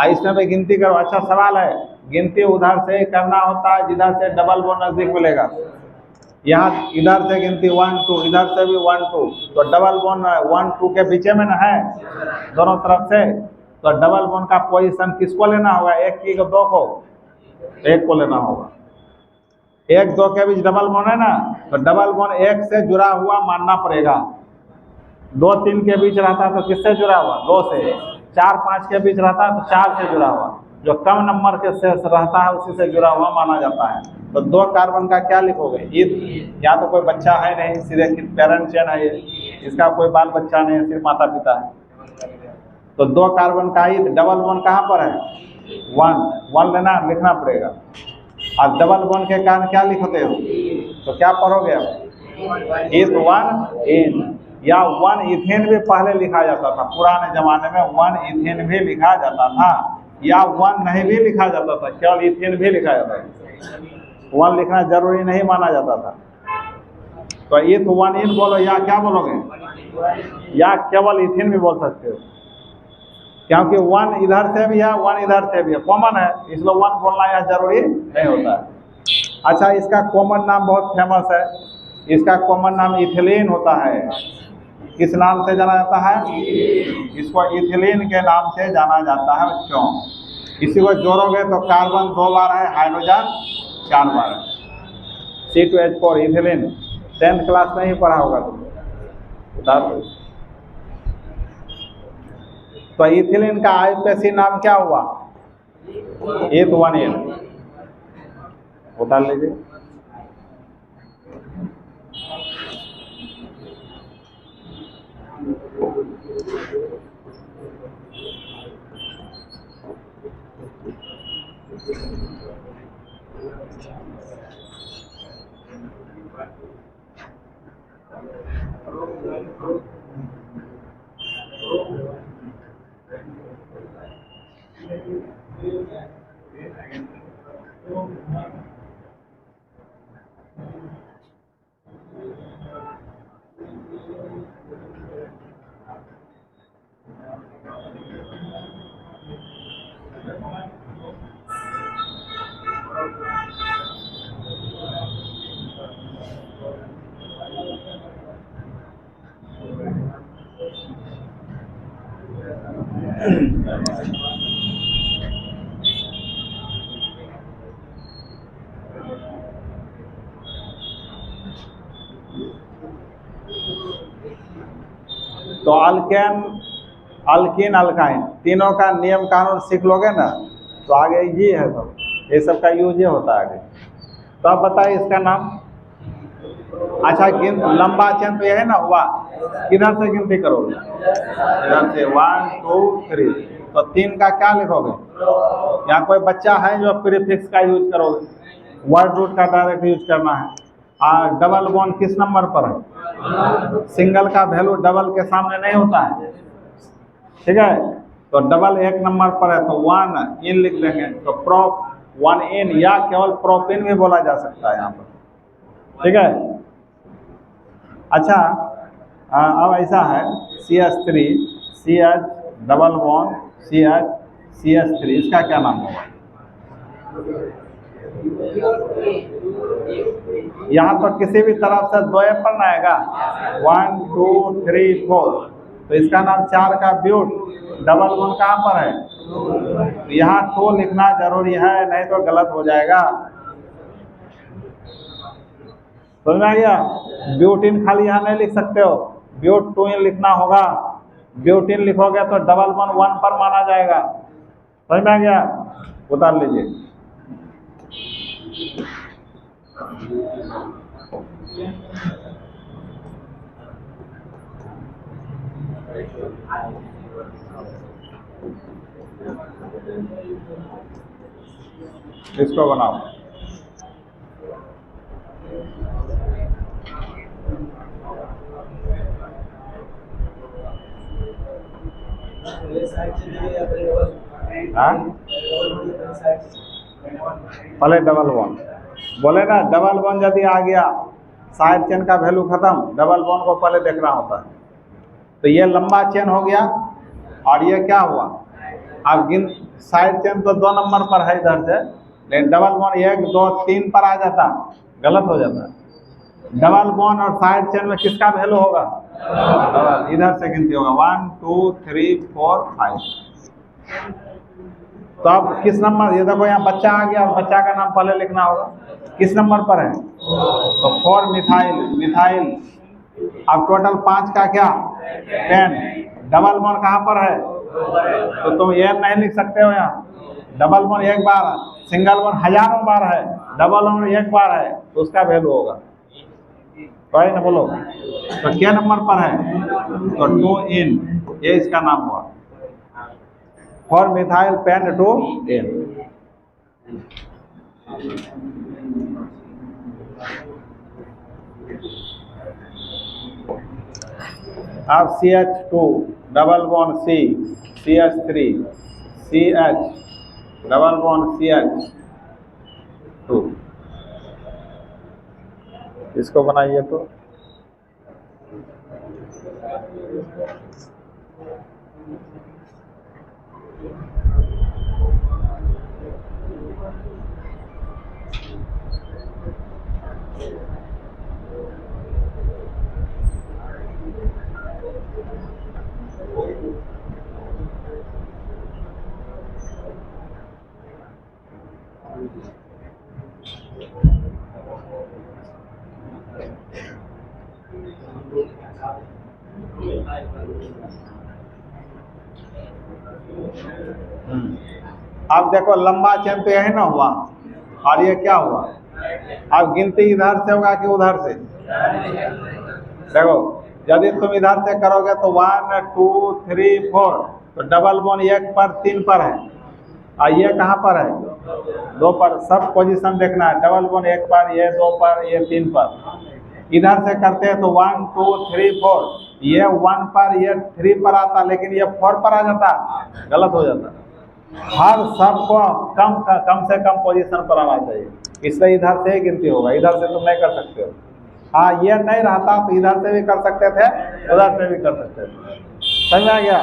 इसमें भी गिनती करो। अच्छा सवाल है, गिनती उधर से करना होता है जिधर से डबल बॉन्ड नजदीक मिलेगा। यहाँ इधर से गिनती 1 2, इधर से भी 1 2, तो डबल बॉन्ड 1 2 के बीच में ना है दोनों तरफ से, तो डबल बॉन्ड का पोजीशन किसको लेना होगा? एक की को, दो को? एक को लेना होगा। 1 2 के बीच डबल बॉन्ड है ना, तो डबल बॉन्ड 1 से जुड़ा हुआ मानना पड़ेगा। 2 3 के बीच रहता है तो किससे जुड़ा हुआ? 2 से। 4 5 के बीच रहता है तो 4 से जुड़ा हुआ। जो कम नंबर के शेष रहता है उसी से जुड़ा हुआ माना जाता है। तो 2 कार्बन का क्या लिखोगे? ईथ। या तो कोई बच्चा है नहीं, सीधे पेरेंट चेन है ये, इसका कोई बाल बच्चा नहीं है, सिर्फ माता पिता है। तो 2 कार्बन का ईथ। डबल बॉन्ड कहाँ पर है? 1 लेना, लिखना पड़ेगा। और डबल बॉन्ड के कारण क्या लिखते हो? तो क्या पढ़ोगे अब? ईथ 1 इन, या 1 इथेन भी पहले लिखा जाता था। पुराने जमाने में 1 इथेन भी लिखा जाता था, या 1 नहीं भी लिखा जाता था, केवल इथेन भी लिखा जाता था। 1 लिखना जरूरी नहीं माना जाता था। तो ईथ 1 इन बोलो, या क्या बोलोगे? या केवल इथेन भी बोल सकते हो, क्योंकि 1 इधर से भी है, 1 इधर से भी है, कॉमन है, इसलिए 1 बोलना यह जरूरी नहीं होता है। अच्छा, इसका कॉमन नाम बहुत फेमस है। इसका कॉमन नाम इथिलीन होता है। किस नाम से जाना जाता है? इसको इथिलीन के नाम से जाना जाता है। क्यों? इसी को जोड़ोगे तो कार्बन 2 बार है, हाइड्रोजन 4 बार है। C2H4 इथिलीन 10th क्लास में ही पढ़ा होगा तुमने। तो इथिलीन का आईयूपीएसी नाम क्या हुआ? ईथ 1 इन। उतार लीजिए। तो अल्केन, अल्कीन, अल्काइन तीनों का नियम कानून सीख लोगे ना, तो आगे ये है सब, ये सब का यूज ये होता है आगे। तो आप बताइए इसका नाम। अच्छा, लंबा चेन तो यह है ना हुआ, किधर से गिनती करोगे? इधर से 1 2 3, तो 3 का क्या लिखोगे? यहाँ कोई बच्चा है जो प्रीफिक्स का यूज करोगे, वर्ड रूट का डायरेक्ट यूज करना है। और डबल बॉन्ड किस नंबर पर है? सिंगल का वैल्यू डबल के सामने नहीं होता है, ठीक है? तो डबल 1 नंबर पर है तो 1 इन लिख लेंगे। तो प्रोप 1 इन, या केवल प्रोपिन भी बोला जा सकता है यहाँ पर, ठीक है? अच्छा, अब ऐसा है CH3 CH double bond CH CH3, इसका क्या नाम होगा? यहाँ तो किसी भी तरफ से 2 पर ना आएगा, 1 2 3 4, तो इसका नाम 4 का ब्यूट। डबल बॉन्ड कहाँ पर है? तो यहाँ 2 लिखना जरूरी है, नहीं तो गलत हो जाएगा। समझ में आ गया? ब्यूटिन खाली यहाँ नहीं लिख सकते हो, ब्यूट 2 इन लिखना होगा। ब्यूटिन लिखोगे तो डबल बॉन्ड 1 पर माना जाएगा। समझ में आ गया? उतार लीजिए। इसको बनाओ। हाँ? पहले डबल वन बोले ना, डबल वन यदि आ गया साइड चेन का वैल्यू खत्म, डबल वन को पहले देखना होता है। तो ये लंबा चेन हो गया और ये क्या हुआ, अब गिन साइड चेन तो 2 नंबर पर है इधर से, लेकिन डबल वन 1 2 3 पर आ जाता, गलत हो जाता। डबल वन और साइड चेन में किसका वैल्यू होगा, डबल, इधर से गिनती होगा 1 2 3 4 5। तो अब किस नंबर, ये देखो यहाँ बच्चा आ गया और बच्चा का नाम पहले लिखना होगा, किस नंबर पर है, तो 4 मिथाइल। अब टोटल 5 का क्या 10, डबल वन कहाँ पर है, तो तुम ये नहीं लिख सकते हो यहाँ, डबल वन एक बार है, सिंगल वन हजारों बार है, डबल वन एक बार है, तो उसका वैल्यू होगा, तो ना बोलो। तो क्या नंबर पर है, तो 2 इन, ये इसका नाम हुआ, 4 मिथाइल पेन 2 इन। अब CH2 double bond C, CH3 CH double bond CH2, इसको बनाइए तो अब देखो लंबा चेन तो यही ना हुआ, और ये क्या हुआ, अब गिनती इधर से होगा कि उधर से, देखो यदि तुम इधर से करोगे तो 1 2 3 4, तो डबल बॉन्ड 1 पर 3 पर है, और ये कहाँ पर है 2 पर, सब पोजीशन देखना है, डबल बॉन्ड 1 पर, ये 2 पर, ये 3 पर। इधर से करते हैं तो 1 2 3 4, ये 1 पर, ये 3 पर आता, लेकिन ये 4 पर आ जाता, गलत हो जाता। हर सबको कम से कम पोजीशन पर आना चाहिए, इसलिए इधर से ही गिनती होगा, इधर से तुम नहीं कर सकते हो। हाँ, ये नहीं रहता तो इधर से भी कर सकते थे, उधर से भी कर सकते थे, समझ आ गया।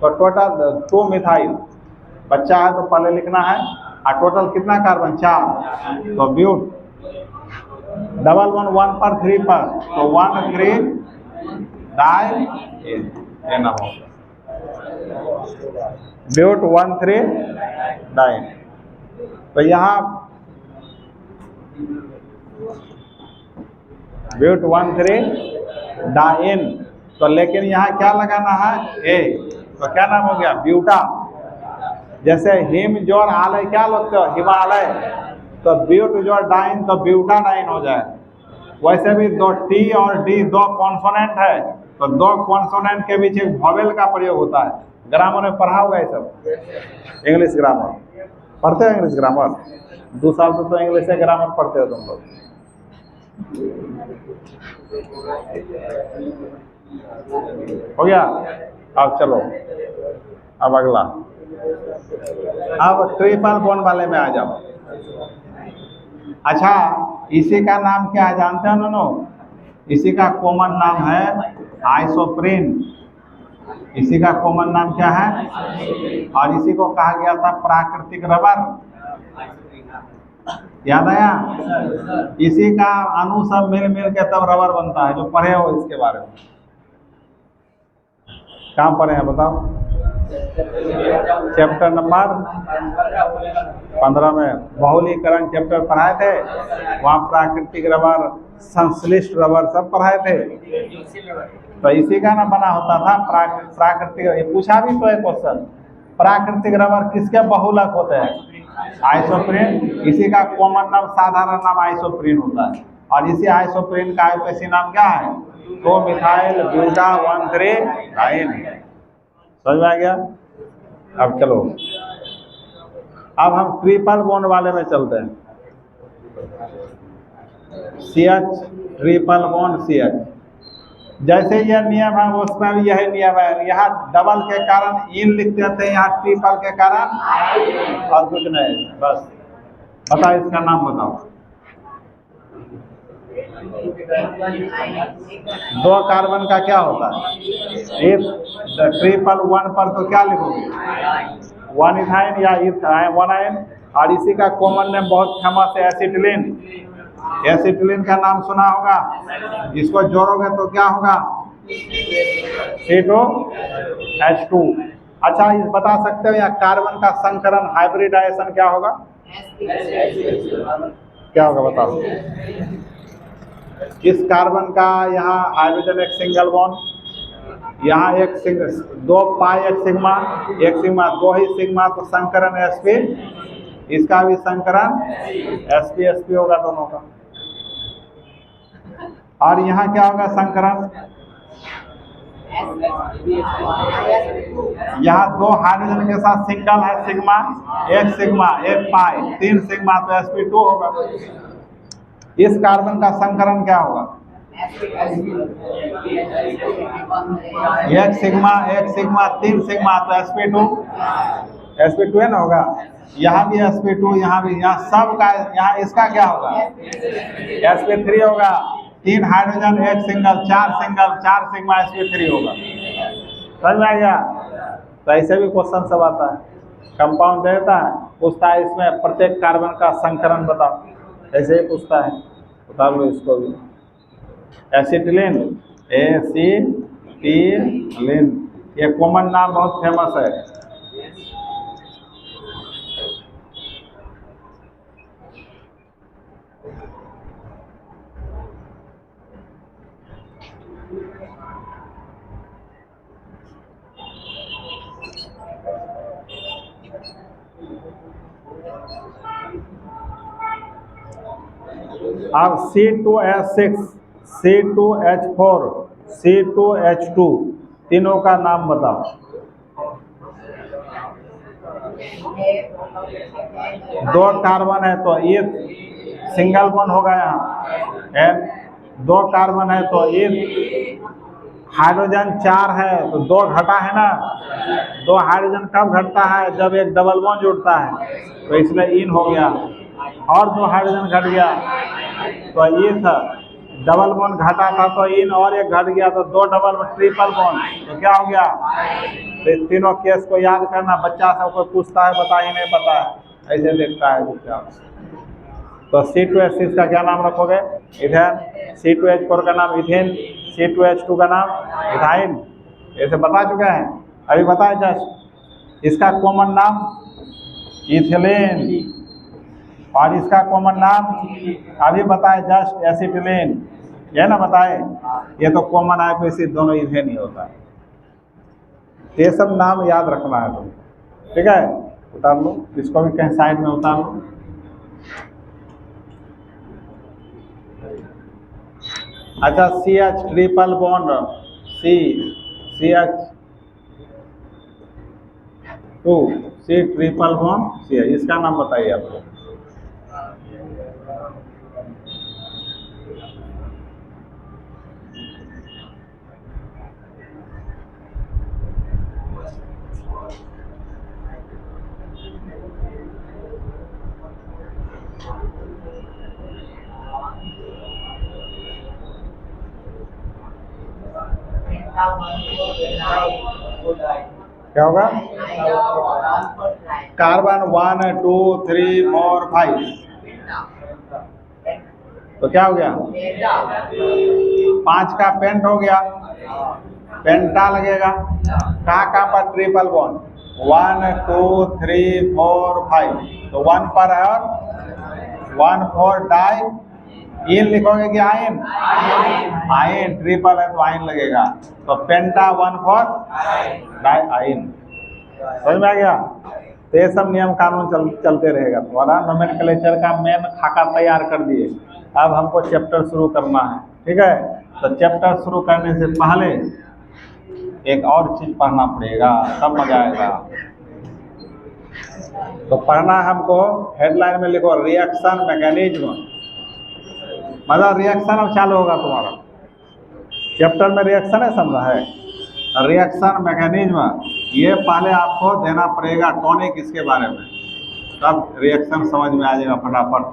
तो टोटल 2 मिथाइल, बच्चा है तो पहले लिखना है, और टोटल कितना कार्बन 4, तो ब्यूट डबल वन 1 पर 3 पर, तो 1 3 डाई ये ना हो, ब्यूट 1 3 डाई। तो यहाँ ब्यूट 1 3 डाइन, तो लेकिन यहाँ क्या लगाना है ए, तो क्या नाम हो गया ब्यूटा। जैसे हिम जोर आलय क्या लगते हो हिमालय, तो ब्यूट जोर डाइन, तो ब्यूटा डाइन हो जाए। वैसे भी 2 टी और डी 2 कॉन्सोनेंट है, तो 2 कॉन्सोनेंट के बीच एक वॉवेल का प्रयोग होता है। ग्रामर में पढ़ा होगा ये सब, इंग्लिश ग्रामर पढ़ते हो, इंग्लिश ग्रामर 2 साल तो इंग्लिश से ग्रामर पढ़ते हो तुम लोग। हो गया, अब चलो अब अगला, अब ट्रिपल बॉन्ड वाले में आ जाओ। अच्छा, इसी का नाम क्या है जानते हो दोनों, इसी का कॉमन नाम है आइसोप्रीन। इसी का कॉमन नाम क्या है, और इसी को कहा गया था प्राकृतिक रबर, याद आया। इसी का अणु सब मिल के तब रबर बनता है, जो पढ़े हो इसके बारे में, कहाँ पढ़े हैं बताओ, चैप्टर नंबर 15 में बहुलीकरण चैप्टर पढ़ाए थे, वहाँ प्राकृतिक रबर संश्लिष्ट रबर सब पढ़ाए थे। तो इसी का ना बना होता था प्राकृतिक, ये पूछा भी तो है क्वेश्चन, प्राकृतिक रबर किसके बहुलक होते हैं, आइसोप्रीन। इसी का कॉमन नाम साधारण नाम आइसोप्रीन होता है। और इसी आइसोप्रीन का आईयूपीएसी नाम क्या है? 2 मिथाइल ब्यूटा 1,3 डाइन। समझ में आ गया? अब चलो, अब हम ट्रिपल बॉन्ड वाले में चलते हैं। CH ट्रिपल बॉन्ड CH, जैसे यह नियम है उसमें भी यही नियम है। यहाँ डबल के कारण इन लिख देते हैं, यहाँ ट्रिपल के कारण और कुछ नहीं। बस बताओ, इसका नाम बताओ। 2 कार्बन का क्या होता है? एक ट्रिपल 1 पर तो क्या लिखोगे? 1 इथाइन या 1 आयन। और इसी का कॉमन नेम बहुत फेमस है, एसिटिलीन। एसिटिलीन का नाम सुना होगा। इसको जोड़ोगे तो क्या होगा? C2H2। अच्छा, इस बता सकते हो या कार्बन का संकरण हाइब्रिडाइजेशन क्या होगा? क्या होगा बताओ? इस कार्बन का यहाँ हाइड्रोजन एक सिंगल बॉन्ड, यहाँ एक सिंगल 2 पाई एक सिग्मा 2 ही सिग्मा, तो संकरण sp, इसका भी संकरण sp होगा दोनों का। और यहाँ क्या होगा संकरण? यहाँ 2 हाइड्रोजन के साथ सिंगल है सिग्मा एक पाई 3 सिग्मा, तो sp2 होगा। इस कार्बन का संकरण क्या होगा? एक सिग्मा 3 सिग्मा, तो sp2 है ना होगा। यहाँ भी sp2, यहाँ भी, यहाँ सब का, यहाँ इसका क्या होगा? sp3 होगा। 3 हाइड्रोजन एक सिंगल 4 सिग्मा sp3 होगा। समझ में आ गया? तो ऐसे भी क्वेश्चन सब आता है, कंपाउंड देता है, पूछता है इसमें प्रत्येक कार्बन का संकरण बताओ, ऐसे ही पूछता है। बता लो इसको भी। एसिटिलीन, एसिटिलीन, ये कॉमन नाम बहुत फेमस है। अब C2H6, C2H4, C2H2, तीनों का नाम बताओ। दो कार्बन है तो ये सिंगल बॉन्ड होगा यहाँ, एन। 2 कार्बन है तो ये हाइड्रोजन 4 है तो 2 घटा है ना। 2 हाइड्रोजन कब घटता है? जब एक डबल बॉन्ड जुड़ता है, तो इसलिए इन हो गया। और 2 हाइड्रोजन घट गया तो ये था, डबल बॉन्ड घटा था तो इन, और एक घट गया तो 2 डबल ट्रिपल बॉन्ड, तो क्या हो गया? तो इस तीनों केस को याद करना। बच्चा सब कोई पूछता है बता ही नहीं पता है, ऐसे देखता है बच्चा। तो C2H6 का क्या नाम रखोगे? इथेन। C2H4 का नाम इथेन, C2H2 का नाम इथाइन। ऐसे बता चुके हैं, अभी बताए जस्ट। इसका कॉमन नाम इथिलीन, और इसका कॉमन नाम अभी बताए जस्ट एसिटिलीन, ये ना बताए। ये तो कॉमन आईयूपीएसी दोनों इथेन ही होता है। ये सब नाम याद रखना है तुम, ठीक है? उतार लो इसको भी, कहीं साइड में उतार लो। अच्छा, CH triple bond CH2, C triple bond CH, इसका नाम बताइए आपको। क्या होगा? कार्बन 1 2 3 4 5, तो क्या हो गया? 5 का पेंट हो गया, पेंटा लगेगा। कहाँ पर? ट्रिपल बॉन्ड 1 2 3 4 5, तो 1 पर है, और 1 4 डाई। इन लिखोगे कि आयन? आयन। ट्रिपल है तो आयन लगेगा, तो पेंटा 1 4 डाई आयन। समझ में आ गया? तो ये सब नियम कानून चलते रहेगा। तुम्हारा नोमेनक्लेचर का मेन खाका तैयार कर दिए, अब हमको चैप्टर शुरू करना है। ठीक है, तो चैप्टर शुरू करने से पहले एक और चीज पढ़ना पड़ेगा, तब मजा आएगा। तो पढ़ना हमको, हेडलाइन में लिखो रिएक्शन मैकेनिज्म। मतलब रिएक्शन अब चालू होगा तुम्हारा चैप्टर में, रिएक्शन है, समझा है? रिएक्शन मैकेनिज्म ये पहले आपको देना पड़ेगा टॉनिक इसके बारे में, तब रिएक्शन समझ में आ जाएगा फटाफट।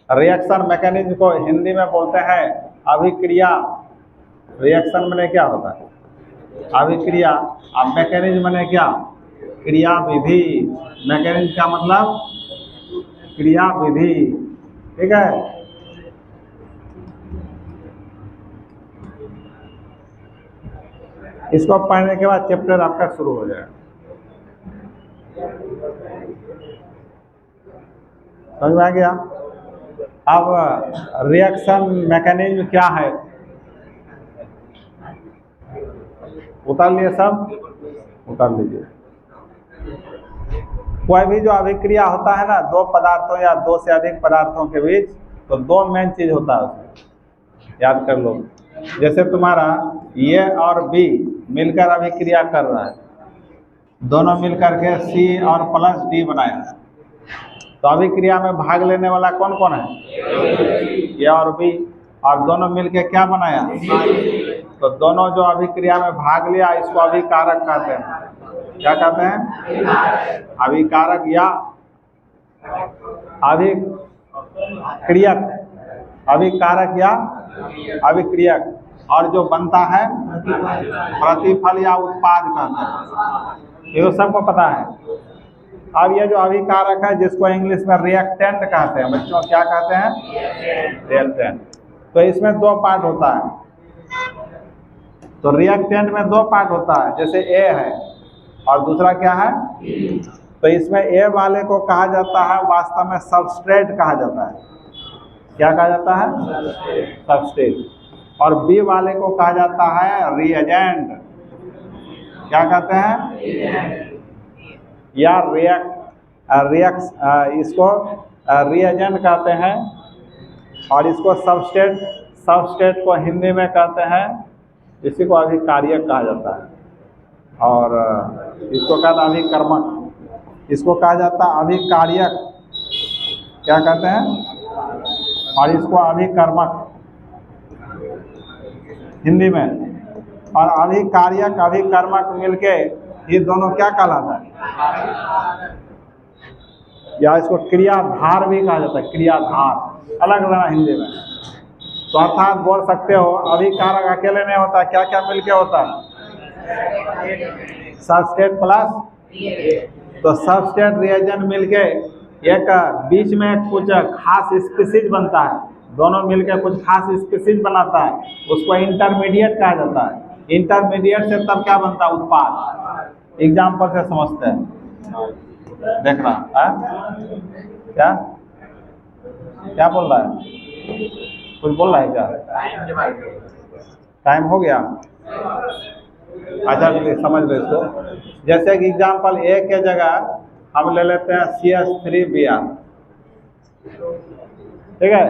रिएक्शन मैकेनिज्म को हिंदी में बोलते हैं अभिक्रिया। रिएक्शन मैंने क्या होता है? अभिक्रिया। अब मैकेनिज्म मैंने क्या? क्रिया विधि। मैकेनिज्म का मतलब क्रिया विधि। ठीक है, इसको पढ़ने के बाद चैप्टर आपका शुरू हो जाएगा। समझ में आ गया? अब रिएक्शन मैकेनिज्म क्या है, उतार लिए सब? उतार लीजिए। कोई भी जो अभिक्रिया होता है ना दो पदार्थों या दो से अधिक पदार्थों के बीच, तो दो मेन चीज होता है उसमें, याद कर लो। जैसे तुम्हारा ये और बी मिलकर अभिक्रिया कर रहा है, दोनों मिलकर के सी और प्लस डी बनाया है, तो अभिक्रिया में भाग लेने वाला कौन कौन है? ए और बी, और दोनों मिलके क्या बनाया? तो दोनों जो अभिक्रिया में भाग लिया इसको अभिकारक कहते हैं। क्या कहते हैं? अभिकारक या अभिक्रियक। अभिकारक या अभिक्रियक। और जो बनता है प्रतिफल या उत्पाद कहते हैं, ये तो सबको पता है। अब ये जो अभिकारक है जिसको इंग्लिश में रिएक्टेंट कहते हैं बच्चों, क्या कहते हैं? रिएक्टेंट। तो इसमें दो पार्ट होता है, तो रिएक्टेंट में दो पार्ट होता है, जैसे ए है और दूसरा क्या है? तो इसमें ए वाले को कहा जाता है वास्तव में सबस्ट्रेट कहा जाता है। क्या कहा जाता है? सबस्ट्रेट। और बी वाले को कहा जाता है रिएजेंट। क्या कहते हैं? या इसको रिएजेंट कहते हैं, और इसको सबस्ट्रेट। सबस्ट्रेट को हिंदी में कहते हैं, इसी को अभिकार्यक कहा जाता है, और इसको कहता है अभिकर्मक। इसको कहा जाता है अभिकार्यक। क्या कहते हैं? और इसको अभिकर्मक हिंदी में। और अभिकार्यक अभिकर्मक मिलके ये दोनों क्या कहलाता है? या इसको क्रियाधार भी कहा जाता है, क्रियाधार, अलग अलग हिंदी में। तो अर्थात बोल सकते हो अभिकारक अकेले नहीं होता, क्या क्या मिलके होता है? सबस्ट्रेट प्लस, तो सबस्ट्रेट रिएजेंट मिलके एक बीच में कुछ खास स्पीसीज बनता है, दोनों मिलकर कुछ खास स्पीसीज बनाता है, उसको इंटरमीडिएट कहा जाता है। इंटरमीडिएट से तब क्या बनता है? उत्पाद। एग्जाम्पल से समझते हैं, देखना है क्या क्या बोल रहा है? कुछ बोल रहा है क्या? टाइम हो गया? अच्छा समझ लो इसको। जैसे कि एग्जाम्पल ए के जगह हम ले लेते हैं CH3Br। ठीक है,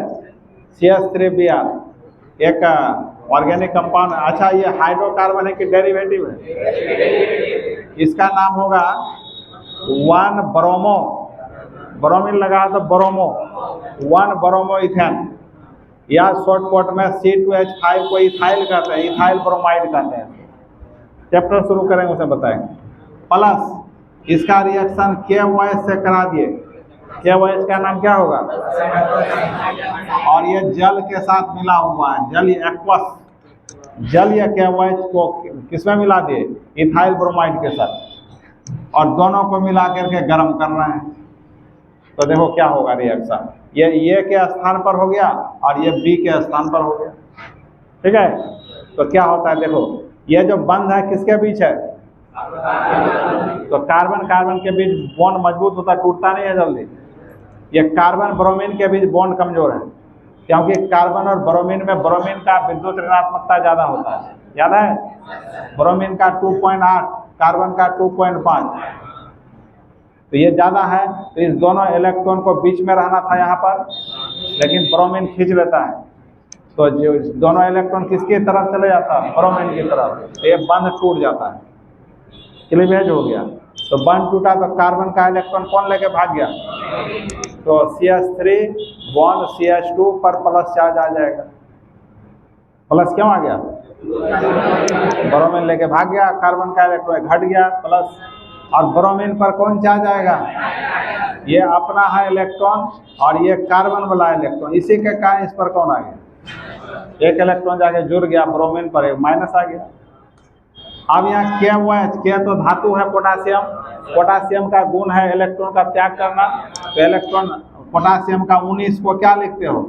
CH3Br एक ऑर्गेनिक कंपाउंड। अच्छा, ये हाइड्रोकार्बन है कि डेरिवेटिव है? इसका नाम होगा 1-ब्रोमो। ब्रोमीन लगा तो ब्रोमो, 1-ब्रोमो इथेन, या शॉर्ट कोट में C2H5 को इथाइल कहते हैं, इथाइल ब्रोमाइड कहते हैं। चैप्टर शुरू करेंगे उसे बताएंगे। प्लस इसका रिएक्शन KOH से करा दिए, KOH का नाम क्या होगा? और ये जल के साथ मिला हुआ है, जल एक्वस, जल या KOH को किसमें मिला दिए? इथाइल ब्रोमाइड के साथ, और दोनों को मिला करके गर्म कर रहे हैं। तो देखो क्या होगा रिएक्शन, ये ए के स्थान पर हो गया और ये बी के स्थान पर हो गया। ठीक है, तो क्या होता है देखो, ये जो बंध है किसके बीच है? तो कार्बन कार्बन के बीच बॉन्ड मजबूत होता है, टूटता नहीं है जल्दी। ये कार्बन ब्रोमीन के बीच बॉन्ड कमजोर है, क्योंकि कार्बन और ब्रोमीन में ब्रोमीन का विद्युत ऋणात्मकता ज़्यादा होता है, याद है? ब्रोमीन का 2.8, कार्बन का 2.5। तो ये ज़्यादा है, तो इस दोनों इलेक्ट्रॉन को बीच में रहना था यहाँ पर, लेकिन ब्रोमीन खींच लेता है, तो जो दोनों इलेक्ट्रॉन किसकी तरफ चले जाता है, ब्रोमीन की तरफ, तो ये बंध टूट जाता है, क्लीवेज हो गया। तो बंध टूटा तो कार्बन का इलेक्ट्रॉन कौन लेके भाग गया, तो CH3 बॉन्ड CH2 पर प्लस चार्ज आ जाएगा। प्लस क्यों आ गया, ब्रोमीन लेके भाग गया, कार्बन का इलेक्ट्रॉन घट गया प्लस, और ब्रोमीन पर कौन चार्ज आएगा, ये अपना है इलेक्ट्रॉन और ये कार्बन वाला इलेक्ट्रॉन, इसी के कारण इस पर कौन आ गया, एक इलेक्ट्रॉन जाके जुड़ गया ब्रोमीन पर, एक माइनस आ गया। अब यहाँ के तो धातु है पोटासियम, पोटासियम का गुण है इलेक्ट्रॉन का त्याग करना, तो इलेक्ट्रॉन पोटासियम का 19 को क्या लिखते हो,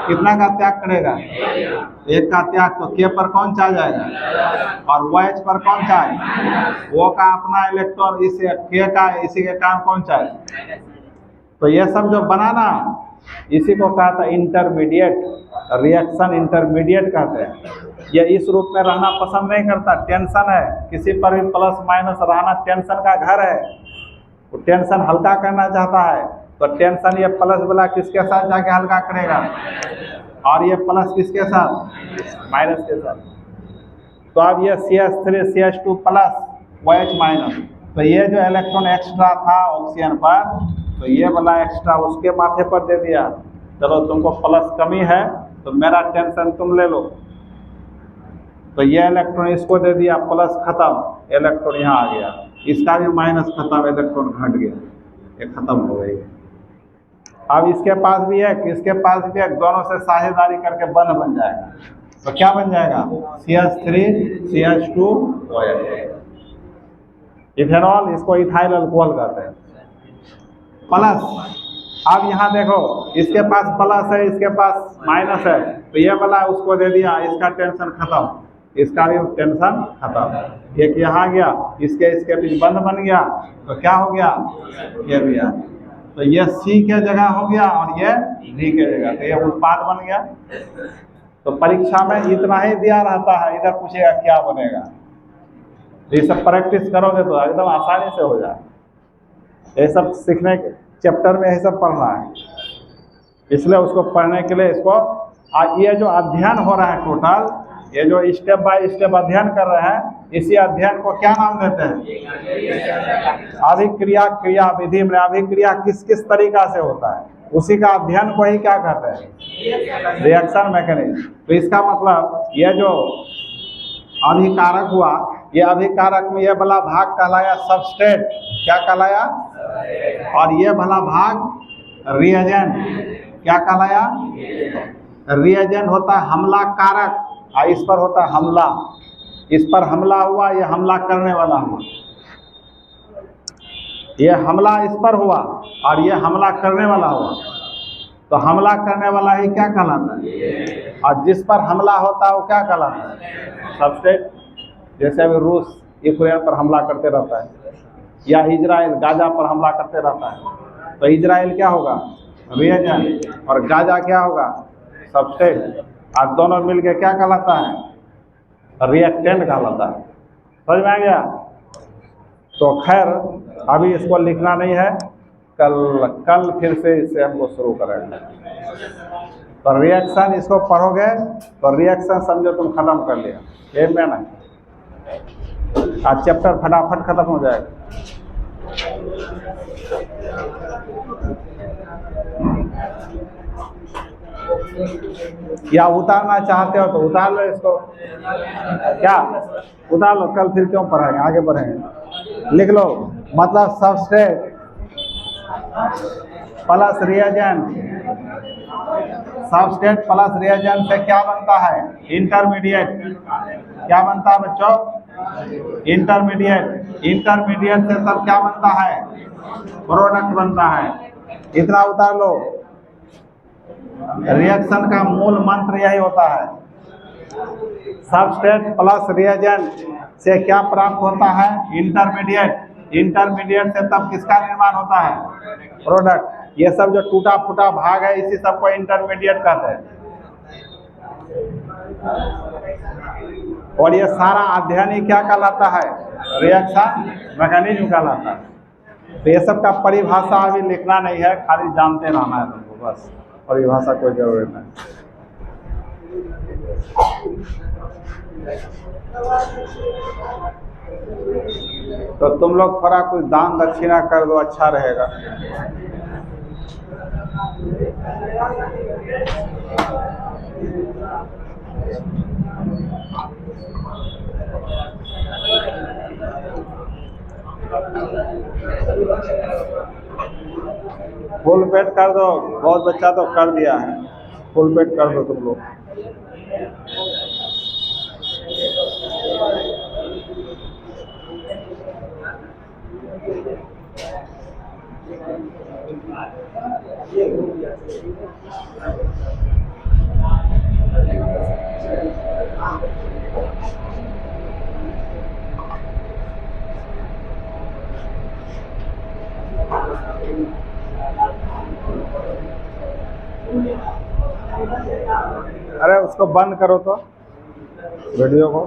कितना का त्याग करेगा, एक का त्याग, तो के पर कौन चार्ज आएगा और OH पर कौन चार्ज, वो का अपना इलेक्ट्रॉन, इस के का इसी के कारण कौन चार्ज, तो ये सब जो बनाना इसी को कहा था इंटरमीडिएट रिएक्शन, इंटरमीडिएट कहते हैं। ये इस रूप में रहना पसंद नहीं करता, टेंशन है, किसी पर भी प्लस माइनस रहना टेंशन का घर है, वो टेंशन हल्का करना चाहता है, तो टेंशन ये प्लस वाला किसके साथ जाके हल्का करेगा, और ये प्लस किसके साथ, माइनस के साथ। तो अब ये CH3 CH2 plus OH minus, तो ये जो इलेक्ट्रॉन एक्स्ट्रा था ऑक्सीजन पर, तो ये वाला एक्स्ट्रा उसके माथे पर दे दिया, चलो तुमको प्लस कमी है तो मेरा टेंशन तुम ले लो, तो ये इलेक्ट्रॉन इसको दे दिया प्लस, खत्म, इलेक्ट्रॉन यहाँ आ गया, इसका भी माइनस खत्म, इलेक्ट्रॉन घट गया, ये खत्म हो गई। अब इसके पास भी है, इसके पास भी है, दोनों से साझेदारी करके बंध बन जाएगा, तो क्या बन जाएगा, CH3 CH2 OH, इथेनॉल, इसको इथाइल अल्कोहल कहते हैं। प्लस, अब यहाँ देखो इसके पास प्लस है, इसके पास माइनस है, तो ये वाला उसको दे दिया, इसका टेंशन खत्म, इसका भी टेंशन खत्म, एक यहाँ गया, इसके बीच बंध बन गया, तो क्या हो गया, ये भी है, तो ये C के जगह हो गया और ये D के जगह, तो ये उत्पाद बन गया। तो परीक्षा में इतना ही दिया रहता है, इधर पूछेगा क्या बनेगा, ये सब प्रैक्टिस करोगे तो एकदम आसानी से हो जाए, ये सब सीखने के चैप्टर में यही सब पढ़ना है, इसलिए उसको पढ़ने के लिए इसको ये जो अध्ययन हो रहा है टोटल, ये जो स्टेप बाय स्टेप अध्ययन कर रहे हैं, इसी अध्ययन को क्या नाम देते हैं, अभिक्रिया क्रिया विधि में अभिक्रिया किस किस तरीका से होता है, उसी का अध्ययन को ही क्या कहते हैं, रिएक्शन मैकेनिज्म। तो इसका मतलब ये जो अभिकारक हुआ, ये अभिकारक में ये वाला भाग कहलाया सबस्ट्रेट, क्या कहलाया, और ये वाला भाग रिएजेंट, क्या कहलाया, रिएजेंट होता है हमला कारक, और इस पर होता है हमला, इस पर हमला हुआ, ये हमला करने वाला हुआ, ये हमला इस पर हुआ और ये हमला करने वाला हुआ, तो हमला करने वाला ही क्या कहलाता है, और जिस पर हमला होता है वो क्या कहलाता है, सबस्ट्रेट। जैसे अभी रूस यूक्रेन पर हमला करते रहता है, या इजराइल गाजा पर हमला करते रहता है, तो इजराइल क्या होगा, रिएजेंट, और गाजा क्या होगा, सबस्ट्रेट, और दोनों मिलके क्या कहलाता है, रिएक्टेंट कहलाता है। समझ में आ गया। तो खैर अभी इसको लिखना नहीं है, कल फिर से इससे हमको शुरू करेंगे। तो रिएक्शन इसको पढ़ोगे तो रिएक्शन समझो तुम खत्म कर लिया, ये में ना, आज चैप्टर फटाफट खत्म हो जाएगा। या उतारना चाहते हो तो उतार लो इसको, क्या उतार लो, कल फिर क्यों पढ़ाएंगे, आगे बढ़ेंगे। लिख लो, मतलब substrate plus reagent, substrate plus reagent से क्या बनता है, इंटरमीडिएट। क्या बनता है बच्चों, इंटरमीडिएट। इंटरमीडिएट से तब क्या बनता है, प्रोडक्ट बनता है। इतना उतार लो। रिएक्शन का मूल मंत्र यही होता है, सबस्ट्रेट प्लस रिएजेंट से क्या प्राप्त होता है, इंटरमीडिएट। इंटरमीडिएट से तब किसका निर्माण होता है, प्रोडक्ट। ये सब जो टूटा फूटा भाग है इसी सबको इंटरमीडिएट कहते हैं। और ये सारा अध्ययन ही क्या कहलाता है, रिएक्शन मैकेनिज्म कहलाता है। तो ये सब का परिभाषा अभी लिखना नहीं है, खाली जानते रहना है तुमको, बस परिभाषा कोई जरूरी नहीं। तो तुम लोग थोड़ा कुछ दान दक्षिणा कर दो, अच्छा रहेगा। फुल पेट कर दो, बहुत बच्चा तो कर दिया है, फुल पेट कर दो तुम लोग। अरे उसको बंद करो तो, वीडियो को।